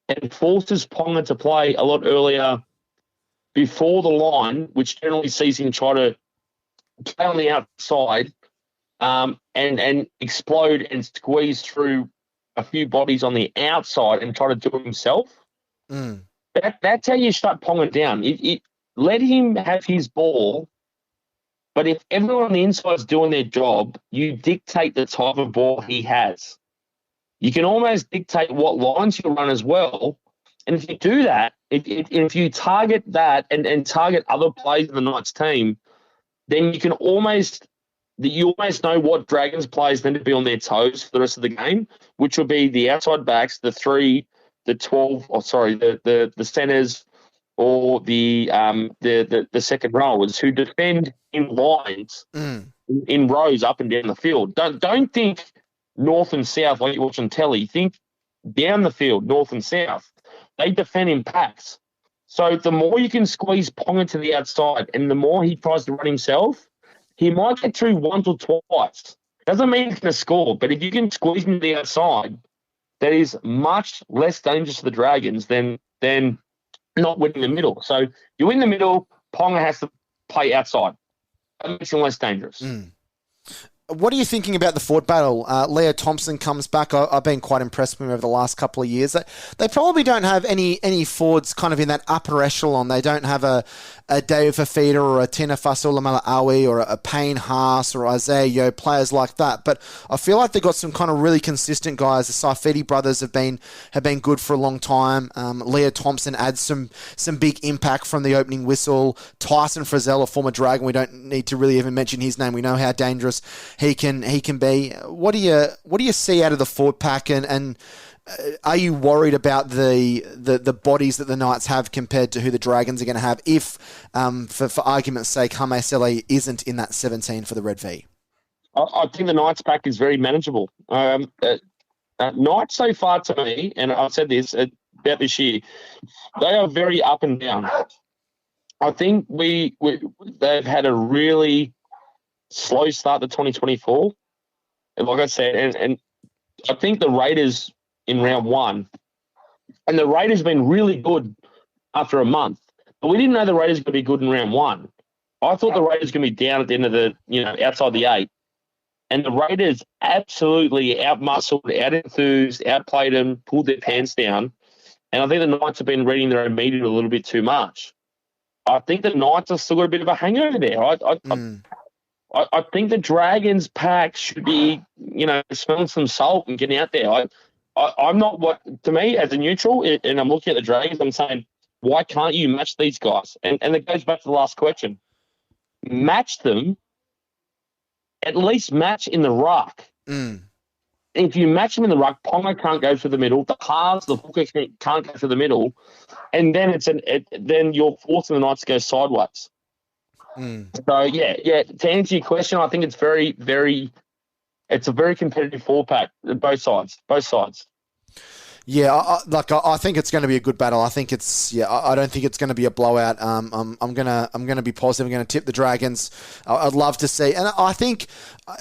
and forces Ponga to play a lot earlier before the line, which generally sees him try to play on the outside and explode and squeeze through a few bodies on the outside and try to do it himself. That's how you shut Ponga down. Let him have his ball, but if everyone on the inside is doing their job, you dictate the type of ball he has. You can almost dictate what lines you run as well. And if you do that, if you target that and target other players in the Knights team, then you almost know what Dragons players need to be on their toes for the rest of the game, which will be the outside backs, the centers, or the second rowers who defend in lines, in rows up and down the field. Don't think north and south like you watch on telly. Think down the field, north and south. They defend in packs. So the more you can squeeze Ponga to the outside and the more he tries to run himself, he might get through once or twice. Doesn't mean he's going to score, but if you can squeeze him to the outside, that is much less dangerous to the Dragons than not winning the middle. So you win the middle, Ponga has to play outside. That makes him less dangerous. What are you thinking about the forward battle? Leo Thompson comes back. I've been quite impressed with him over the last couple of years. They probably don't have any forwards kind of in that upper echelon. They don't have a David Fafita or a Tina Fasolamala-Awi or a Payne Haas or Isaiah Yeo, players like that. But I feel like they've got some kind of really consistent guys. The Saifiti brothers have been good for a long time. Leo Thompson adds some big impact from the opening whistle. Tyson Frizzell, a former Dragon, we don't need to really even mention his name. We know how dangerous he can be. What do you see out of the forward pack, and are you worried about the bodies that the Knights have compared to who the Dragons are going to have if, for argument's sake, Hame isn't in that 17 for the Red V? I think the Knights pack is very manageable. Knights so far to me, and I've said this about this year, they are very up and down. I think they've had a really slow start to 2024. And like I said, and I think the Raiders in round one, and the Raiders have been really good after a month, but we didn't know the Raiders were going to be good in round one. I thought the Raiders were going to be down at the end of the, outside the 8. And the Raiders absolutely outmuscled, out-enthused, outplayed them, pulled their pants down. And I think the Knights have been reading their own media a little bit too much. I think the Knights have still got a bit of a hangover there. I think the Dragons pack should be, smelling some salt and getting out there. I'm not to me, as a neutral, and I'm looking at the Dragons, I'm saying, why can't you match these guys? And it goes back to the last question. Match them, at least match in the ruck. If you match them in the ruck, Ponga can't go through the middle. The halves, the hooker can't go through the middle. And then then you're forcing the Knights to go sideways. So, yeah. To answer your question, I think it's very, very it's a very competitive four-pack, both sides. Yeah, I think it's going to be a good battle. I think I don't think it's going to be a blowout. I'm gonna be positive. I'm going to tip the Dragons. I'd love to see, and I think,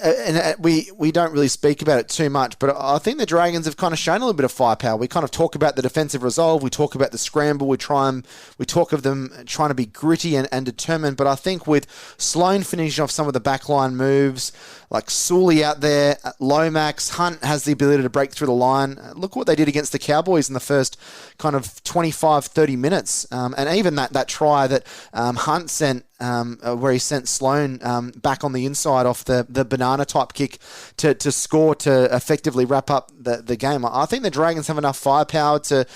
and we don't really speak about it too much, but I think the Dragons have kind of shown a little bit of firepower. We kind of talk about the defensive resolve. We talk about the scramble. We talk of them trying to be gritty and determined. But I think with Sloan finishing off some of the backline moves, like Sully out there, Lomax, Hunt has the ability to break through the line. Look what they did against the Cowboys in the first kind of 25, 30 minutes. And even that try that Hunt sent, where he sent Sloan back on the inside off the banana type kick to score to effectively wrap up the game. I think the Dragons have enough firepower to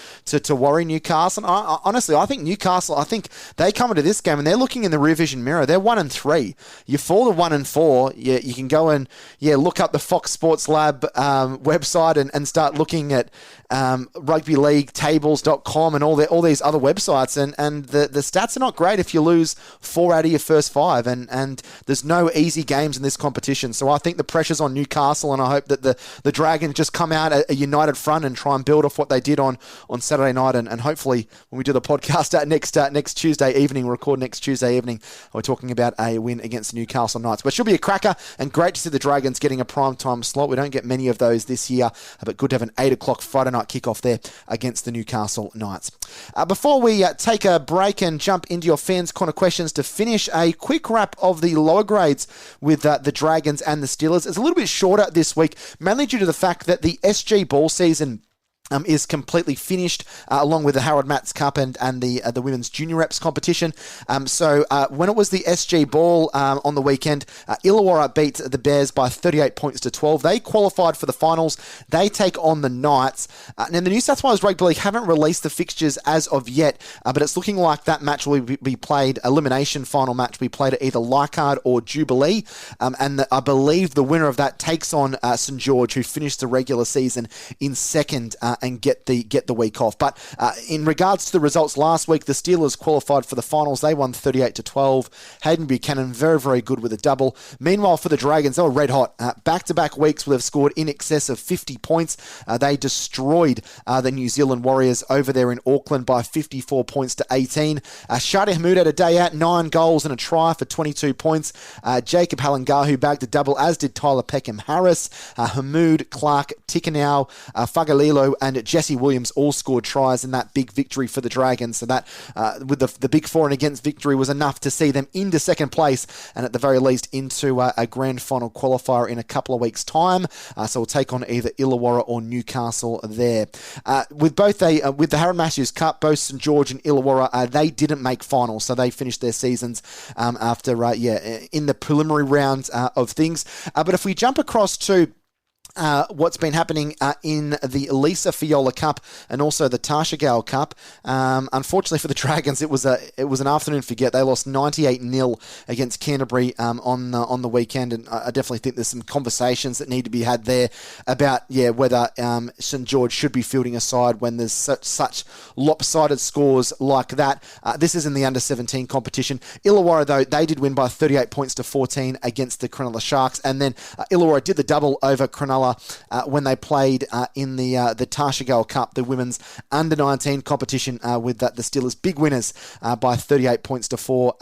worry Newcastle. And honestly, I think Newcastle, I think they come into this game and they're looking in the rear vision mirror. They're 1-3. You fall to 1-4. You can go and look up the Fox Sports Lab website and start looking at rugbyleaguetables.com and all these other websites, and the stats are not great if you lose 4 out of your first 5, and there's no easy games in this competition. So I think the pressure's on Newcastle, and I hope that the Dragons just come out a united front and try and build off what they did on Saturday night, and hopefully when we do the podcast next Tuesday evening, record next Tuesday evening, we're talking about a win against the Newcastle Knights. But it should be a cracker, and great to see the Dragons getting a primetime slot. We don't get many of those this year, but good to have an 8 o'clock Friday night kickoff there against the Newcastle Knights. Before we take a break and jump into your fans' corner questions to finish, a quick wrap of the lower grades with the Dragons and the Steelers. It's a little bit shorter this week, mainly due to the fact that the SG ball season is completely finished, along with the Harold Matts Cup and the women's junior reps competition. So when it was the SG Ball on the weekend, Illawarra beat the Bears by 38 points to 12. They qualified for the finals. They take on the Knights. Now, the New South Wales Rugby League haven't released the fixtures as of yet, but it's looking like that match will be played, elimination final match, will be played at either Leichhardt or Jubilee. I believe the winner of that takes on St George, who finished the regular season in second and get the week off. But in regards to the results last week, the Steelers qualified for the finals. They won 38 to 12. Hayden Buchanan, very, very good with a double. Meanwhile, for the Dragons, they were red hot. Back-to-back weeks where they've scored in excess of 50 points. They destroyed the New Zealand Warriors over there in Auckland by 54 points to 18. Shadi Hamoud had a day out, 9 goals and a try for 22 points. Jacob Halangahu bagged a double, as did Tyler Peckham-Harris. Hamoud, Clark, Tikanau, Fagalilo, and Jesse Williams all scored tries in that big victory for the Dragons. So that, with the big for and against victory, was enough to see them into second place and at the very least into a grand final qualifier in a couple of weeks' time. So we'll take on either Illawarra or Newcastle there. With the Harold Matthews Cup, both St George and Illawarra, they didn't make finals, so they finished their seasons after in the preliminary rounds of things. But if we jump across to what's been happening in the Lisa Fiola Cup and also the Tasha Gale Cup. Unfortunately for the Dragons, it was an afternoon forget. They lost 98-0 against Canterbury on the weekend, and I definitely think there's some conversations that need to be had there about whether St George should be fielding a side when there's such lopsided scores like that. This is in the under-17 competition. Illawarra, though, they did win by 38 points to 14 against the Cronulla Sharks, and then Illawarra did the double over Cronulla when they played in the Tasha Gale Cup, the women's under-19 competition, with the Steelers big winners by 38 points to 4.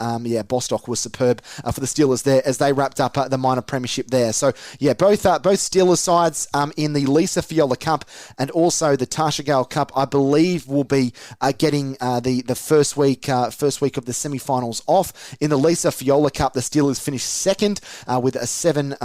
Bostock was superb for the Steelers there as they wrapped up the minor premiership there. So both Steelers sides in the Lisa Fiola Cup and also the Tasha Gale Cup, I believe, will be getting the first week of the semi-finals off. In the Lisa Fiola Cup, the Steelers finished second with a 7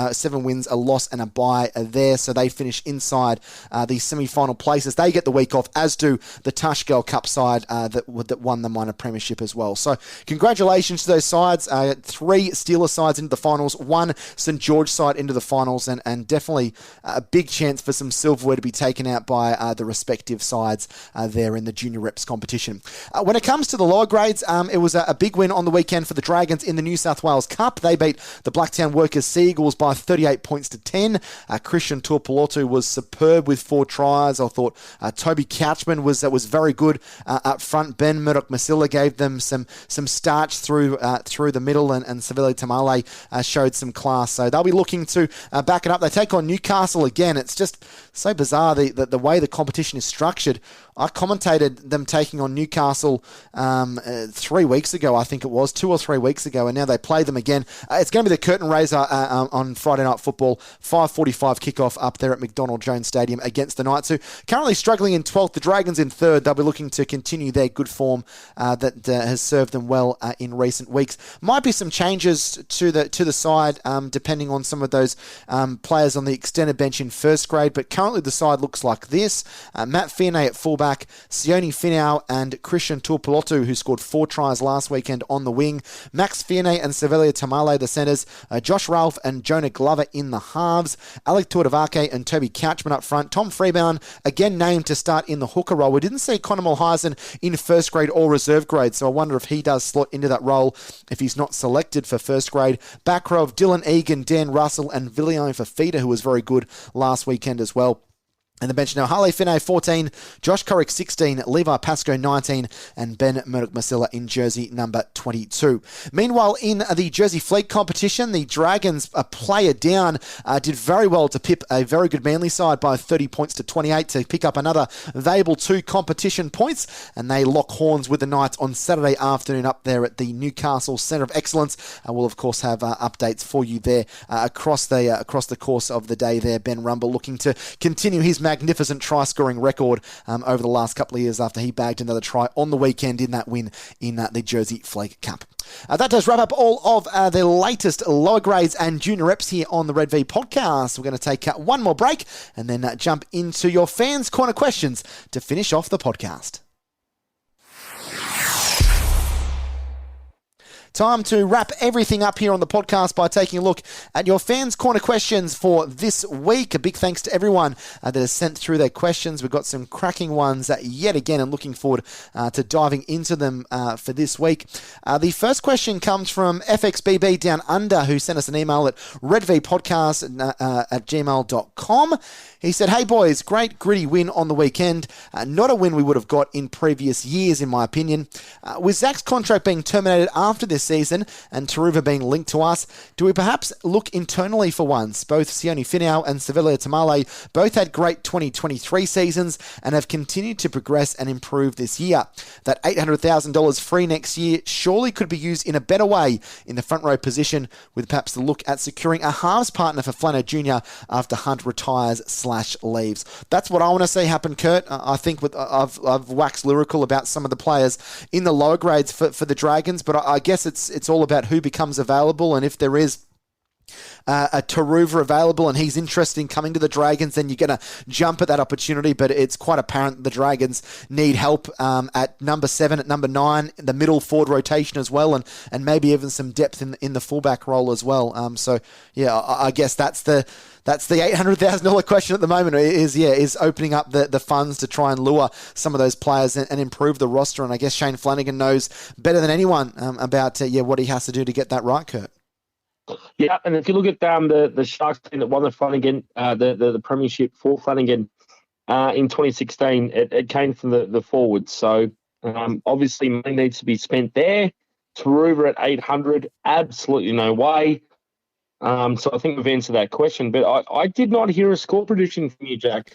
wins, a loss, and a bye there. So they finish inside the semi-final places. They get the week off, as do the Tashkal Cup side that won the minor premiership as well. So congratulations to those sides. 3 Steelers sides into the finals, 1 St George side into the finals, and definitely a big chance for some silverware to be taken out by the respective sides there in the junior reps competition. When it comes to the lower grades, it was a big win on the weekend for the Dragons in the New South Wales Cup. They beat the Blacktown Workers Seagulls by 38 points to 10. Christian Christian Tuipulotu was superb with 4 tries. I thought Toby Couchman was very good up front. Ben Murdoch-Masila gave them some starch through the middle, and Savili Tamale showed some class. So they'll be looking to back it up. They take on Newcastle again. It's just so bizarre the way the competition is structured. I commentated them taking on Newcastle 3 weeks ago, I think it was, 2 or 3 weeks ago, and now they play them again. It's going to be the curtain raiser on Friday Night Football, 5:45 kickoff up there at McDonald Jones Stadium against the Knights, who currently struggling in 12th, the Dragons in 3rd. They'll be looking to continue their good form that has served them well in recent weeks. Might be some changes to the side depending on some of those players on the extended bench in first grade, but currently the side looks like this. Matt Fierney at fullback, Sione Finau and Christian Tuipulotu, who scored 4 tries last weekend on the wing, Max Fierney and Savelia Tamale, the centres, Josh Ralph and Jonah Glover in the halves, Alec Tuivasa and Toby Couchman up front, Tom Freebound again named to start in the hooker role. We didn't see Connor Mulhausen in first grade or reserve grade, so I wonder if he does slot into that role if he's not selected for first grade. Back row of Dylan Egan, Dan Russell and Villian Fafita, who was very good last weekend as well. And the bench now, Harley Finney, 14, Josh Corrick, 16, Levi Pascoe, 19, and Ben Murdoch-Masila in jersey number 22. Meanwhile, in the Jersey Fleet competition, the Dragons, a player down, did very well to pip a very good Manly side by 30 points to 28 to pick up another valuable 2 competition points, and they lock horns with the Knights on Saturday afternoon up there at the Newcastle Centre of Excellence. And we'll, of course, have updates for you there across the course of the day there. Ben Rumble looking to continue his magnificent try-scoring record over the last couple of years after he bagged another try on the weekend in that win in the Jersey Flake Cup. That does wrap up all of the latest lower grades and junior reps here on the Red V podcast. We're going to take one more break and then jump into your Fans Corner questions to finish off the podcast. Time to wrap everything up here on the podcast by taking a look at your Fans Corner questions for this week. A big thanks to everyone that has sent through their questions. We've got some cracking ones yet again and looking forward to diving into them for this week. The first question comes from FXBB Down Under, who sent us an email at redvpodcast@gmail.com. He said, "Hey boys, great gritty win on the weekend. Not a win we would have got in previous years, in my opinion. With Zach's contract being terminated after this season and Taruva being linked to us, do we perhaps look internally for once? Both Sione Finau and Savelia Tamale both had great 2023 seasons and have continued to progress and improve this year. That $800,000 free next year surely could be used in a better way in the front row position, with perhaps the look at securing a halves partner for Flano Jr. after Hunt retires/leaves. That's what I want to see happen, Kurt. I think I've waxed lyrical about some of the players in the lower grades for the Dragons, but I guess it's all about who becomes available, and if there is a Taruva available and he's interested in coming to the Dragons, then you're going to jump at that opportunity. But it's quite apparent the Dragons need help at number 7, at number 9, the middle forward rotation as well, and maybe even some depth in the fullback role as well. So yeah, I guess that's the $800,000 question at the moment is opening up the funds to try and lure some of those players and improve the roster. And I guess Shane Flanagan knows better than anyone about what he has to do to get that right, Kurt. Yeah, and if you look at the Sharks team that won the Flanagan, the premiership for Flanagan in 2016, it came from the forwards. So obviously money needs to be spent there. Taruva at 800, absolutely no way. So I think we've answered that question, but I did not hear a score prediction from you, Jack.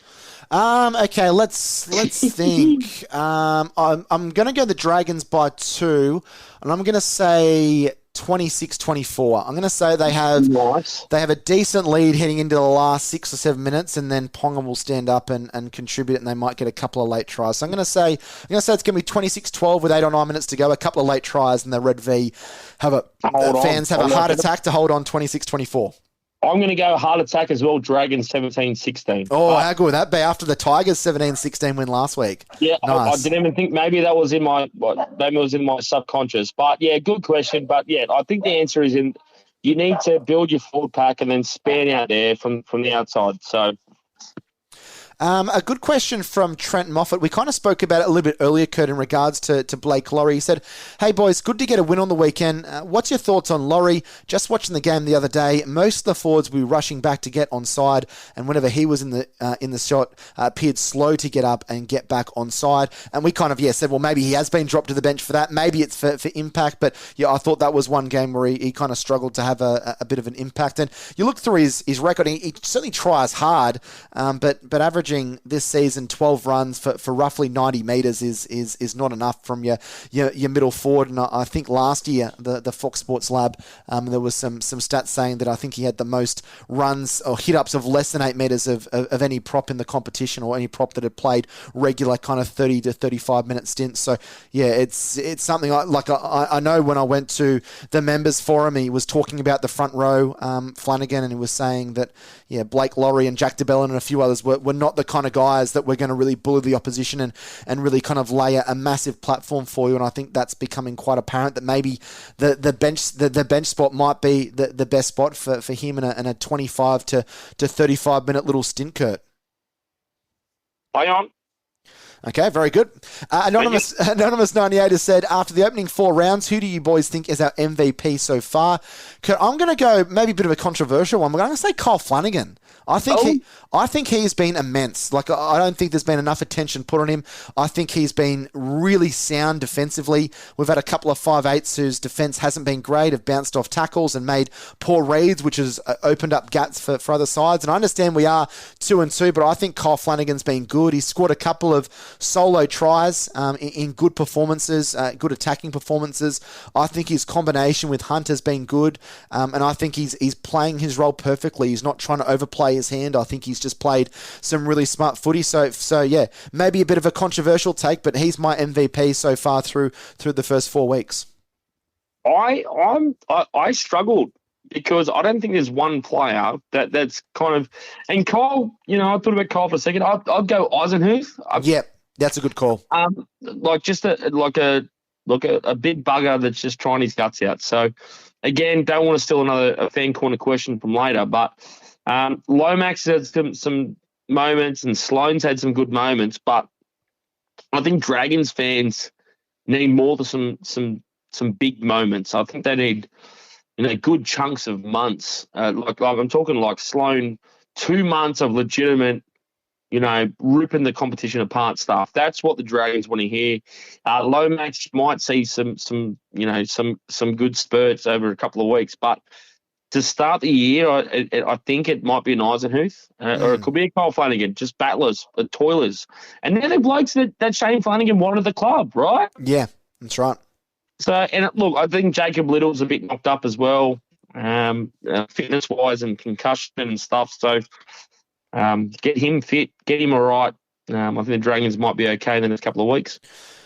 Okay, let's think. I'm going to go the Dragons by 2, and I'm going to say 26-24. I'm going to say they have a decent lead heading into the last 6 or 7 minutes, and then Ponga will stand up and contribute, and they might get a couple of late tries. So I'm going to say it's going to be 26-12 with 8 or 9 minutes to go. A couple of late tries, and the Red V fans have a heart attack to hold on 26-24. I'm going to go heart attack as well. Dragons 17-16. Oh, how good would that be after the Tigers 17-16 win last week? Yeah, nice. I didn't even think maybe that was in my subconscious. But yeah, good question. But yeah, I think the answer is you need to build your forward pack and then span out there from the outside. So. A good question from Trent Moffat. We kind of spoke about it a little bit earlier, Kurt, in regards to Blake Lawrie. He said, "Hey boys, good to get a win on the weekend. What's your thoughts on Lawrie? Just watching the game the other day, most of the forwards were rushing back to get onside, and whenever he was in the shot, appeared slow to get up and get back onside." And we kind of said, well, maybe he has been dropped to the bench for that. Maybe it's for impact, but I thought that was one game where he kind of struggled to have a bit of an impact. And you look through his record, he certainly tries hard, but averaging this season 12 runs for roughly 90 metres is not enough from your middle forward. And I think last year the Fox Sports Lab there was some stats saying that I think he had the most runs or hit ups of less than 8 metres of any prop in the competition, or any prop that had played regular kind of 30 to 35 minute stints. So it's something I know when I went to the members forum, he was talking about the front row, Flanagan, and he was saying that Blake Lawrie and Jack DeBellin and a few others were not the kind of guys that were going to really bully the opposition and really kind of lay a massive platform for you. And I think that's becoming quite apparent that maybe the bench spot might be the best spot for him in a 25 to 35 minute little stint, Kurt. Play on. Okay, very good. Anonymous 98 has said, after the opening 4 rounds, who do you boys think is our MVP so far? Kurt, I'm going to go maybe a bit of a controversial one. I'm going to say Kyle Flanagan. I think he's been immense. I don't think there's been enough attention put on him. I think he's been really sound defensively. We've had a couple of 5'8s whose defence hasn't been great, have bounced off tackles and made poor reads, which has opened up gaps for other sides. And I understand we are 2-2, but I think Kyle Flanagan's been good. He's scored a couple of solo tries in good performances, good attacking performances. I think his combination with Hunt has been good, and I think he's playing his role perfectly. He's not trying to overplay his hand. I think he's just played some really smart footy. So yeah, maybe a bit of a controversial take, but he's my MVP so far through the first 4 weeks. I struggled because I don't think there's one player that's kind of, and Kyle, I thought about Kyle for a second. I'd go Eisenhuth. Yep. That's a good call. Just a big bugger that's just trying his guts out. So, again, don't want to steal a fan corner question from later, but Lomax had some moments and Sloane's had some good moments, but I think Dragons fans need more than some big moments. I think they need good chunks of months. Like I'm talking like Sloane, 2 months of legitimate, ripping the competition apart stuff. That's what the Dragons want to hear. Lomax might see some good spurts over a couple of weeks, but to start the year, I think it might be an Eisenhuth, or it could be a Kyle Flanagan, just battlers, toilers. And they're the blokes that Shane Flanagan wanted the club, right? Yeah, that's right. So, and look, I think Jacob Little's a bit knocked up as well, fitness-wise and concussion and stuff. So, get him fit, get him all right. I think the Dragons might be okay in the next couple of weeks.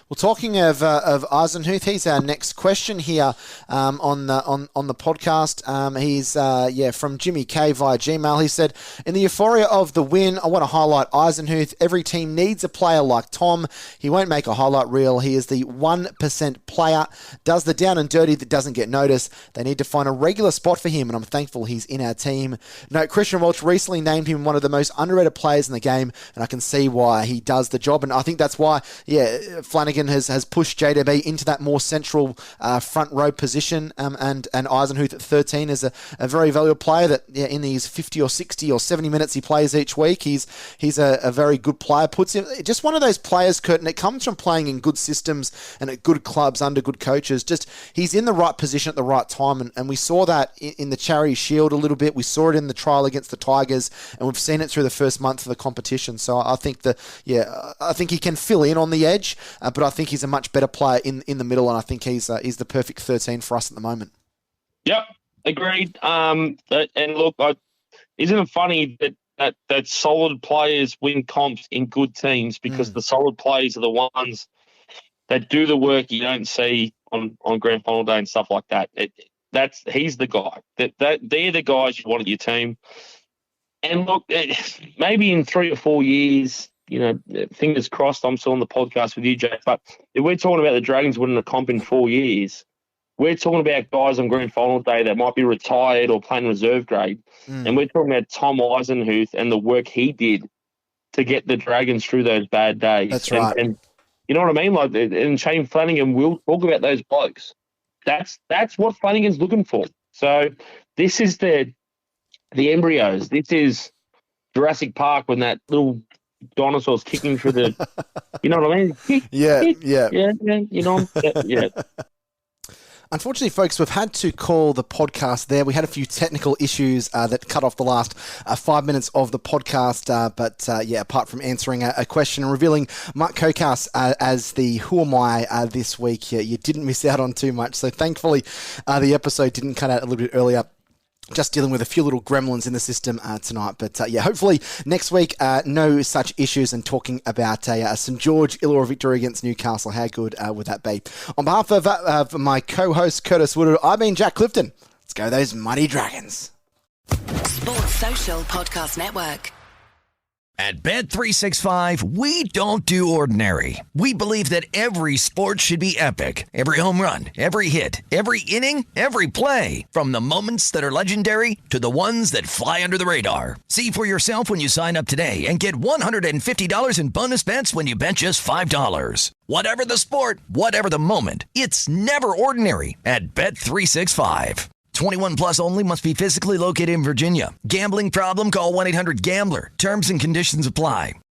Well, talking of Eisenhuth, he's our next question here on the podcast. He's from Jimmy K via Gmail. He said, in the euphoria of the win, I want to highlight Eisenhuth. Every team needs a player like Tom. He won't make a highlight reel. He is the 1% player, does the down and dirty that doesn't get noticed. They need to find a regular spot for him, and I'm thankful he's in our team. Note, Christian Welch recently named him one of the most underrated players in the game, and I can see why he does the job, and I think that's why, Flanagan has pushed JDB into that more central front row position, and Eisenhuth at 13 is a very valuable player that in these 50 or 60 or 70 minutes he plays each week, he's a very good player. Puts him just one of those players, Kurt, and it comes from playing in good systems and at good clubs under good coaches. Just he's in the right position at the right time, and we saw that in the Charity Shield a little bit. We saw it in the trial against the Tigers, and we've seen it through the first month of the competition. So I think I think he can fill in on the edge, but I think he's a much better player in the middle, and I think he's the perfect 13 for us at the moment. Yep, agreed. And look, isn't it funny that solid players win comps in good teams, because the solid players are the ones that do the work you don't see on grand final day and stuff like that. He's the guy. They're the guys you want at your team. And look, maybe in 3 or 4 years, fingers crossed, I'm still on the podcast with you, Jake, but if we're talking about the Dragons winning a comp in 4 years, we're talking about guys on grand final day that might be retired or playing reserve grade. And we're talking about Tom Eisenhuth and the work he did to get the Dragons through those bad days. That's right. And you know what I mean? Like, and Shane Flanagan will talk about those blokes. That's what Flanagan's looking for. So this is the embryos. This is Jurassic Park when that little dinosaur's kicking through the, you know what I mean? Yeah. You know, yeah. Unfortunately, folks, we've had to call the podcast there. We had a few technical issues that cut off the last 5 minutes of the podcast. But apart from answering a question and revealing Mark Kokas as the Who Am I this week, you didn't miss out on too much. So thankfully, the episode didn't cut out a little bit earlier. Just dealing with a few little gremlins in the system tonight. But hopefully next week, no such issues, and talking about a St. George Illawarra victory against Newcastle. How good would that be? On behalf of my co-host, Curtis Woodward, I've been Jack Clifton. Let's go those Mighty Dragons. Sports Social Podcast Network. At Bet365, we don't do ordinary. We believe that every sport should be epic. Every home run, every hit, every inning, every play. From the moments that are legendary to the ones that fly under the radar. See for yourself when you sign up today and get $150 in bonus bets when you bet just $5. Whatever the sport, whatever the moment, it's never ordinary at Bet365. 21 plus only. Must be physically located in Virginia. Gambling problem? Call 1-800-GAMBLER. Terms and conditions apply.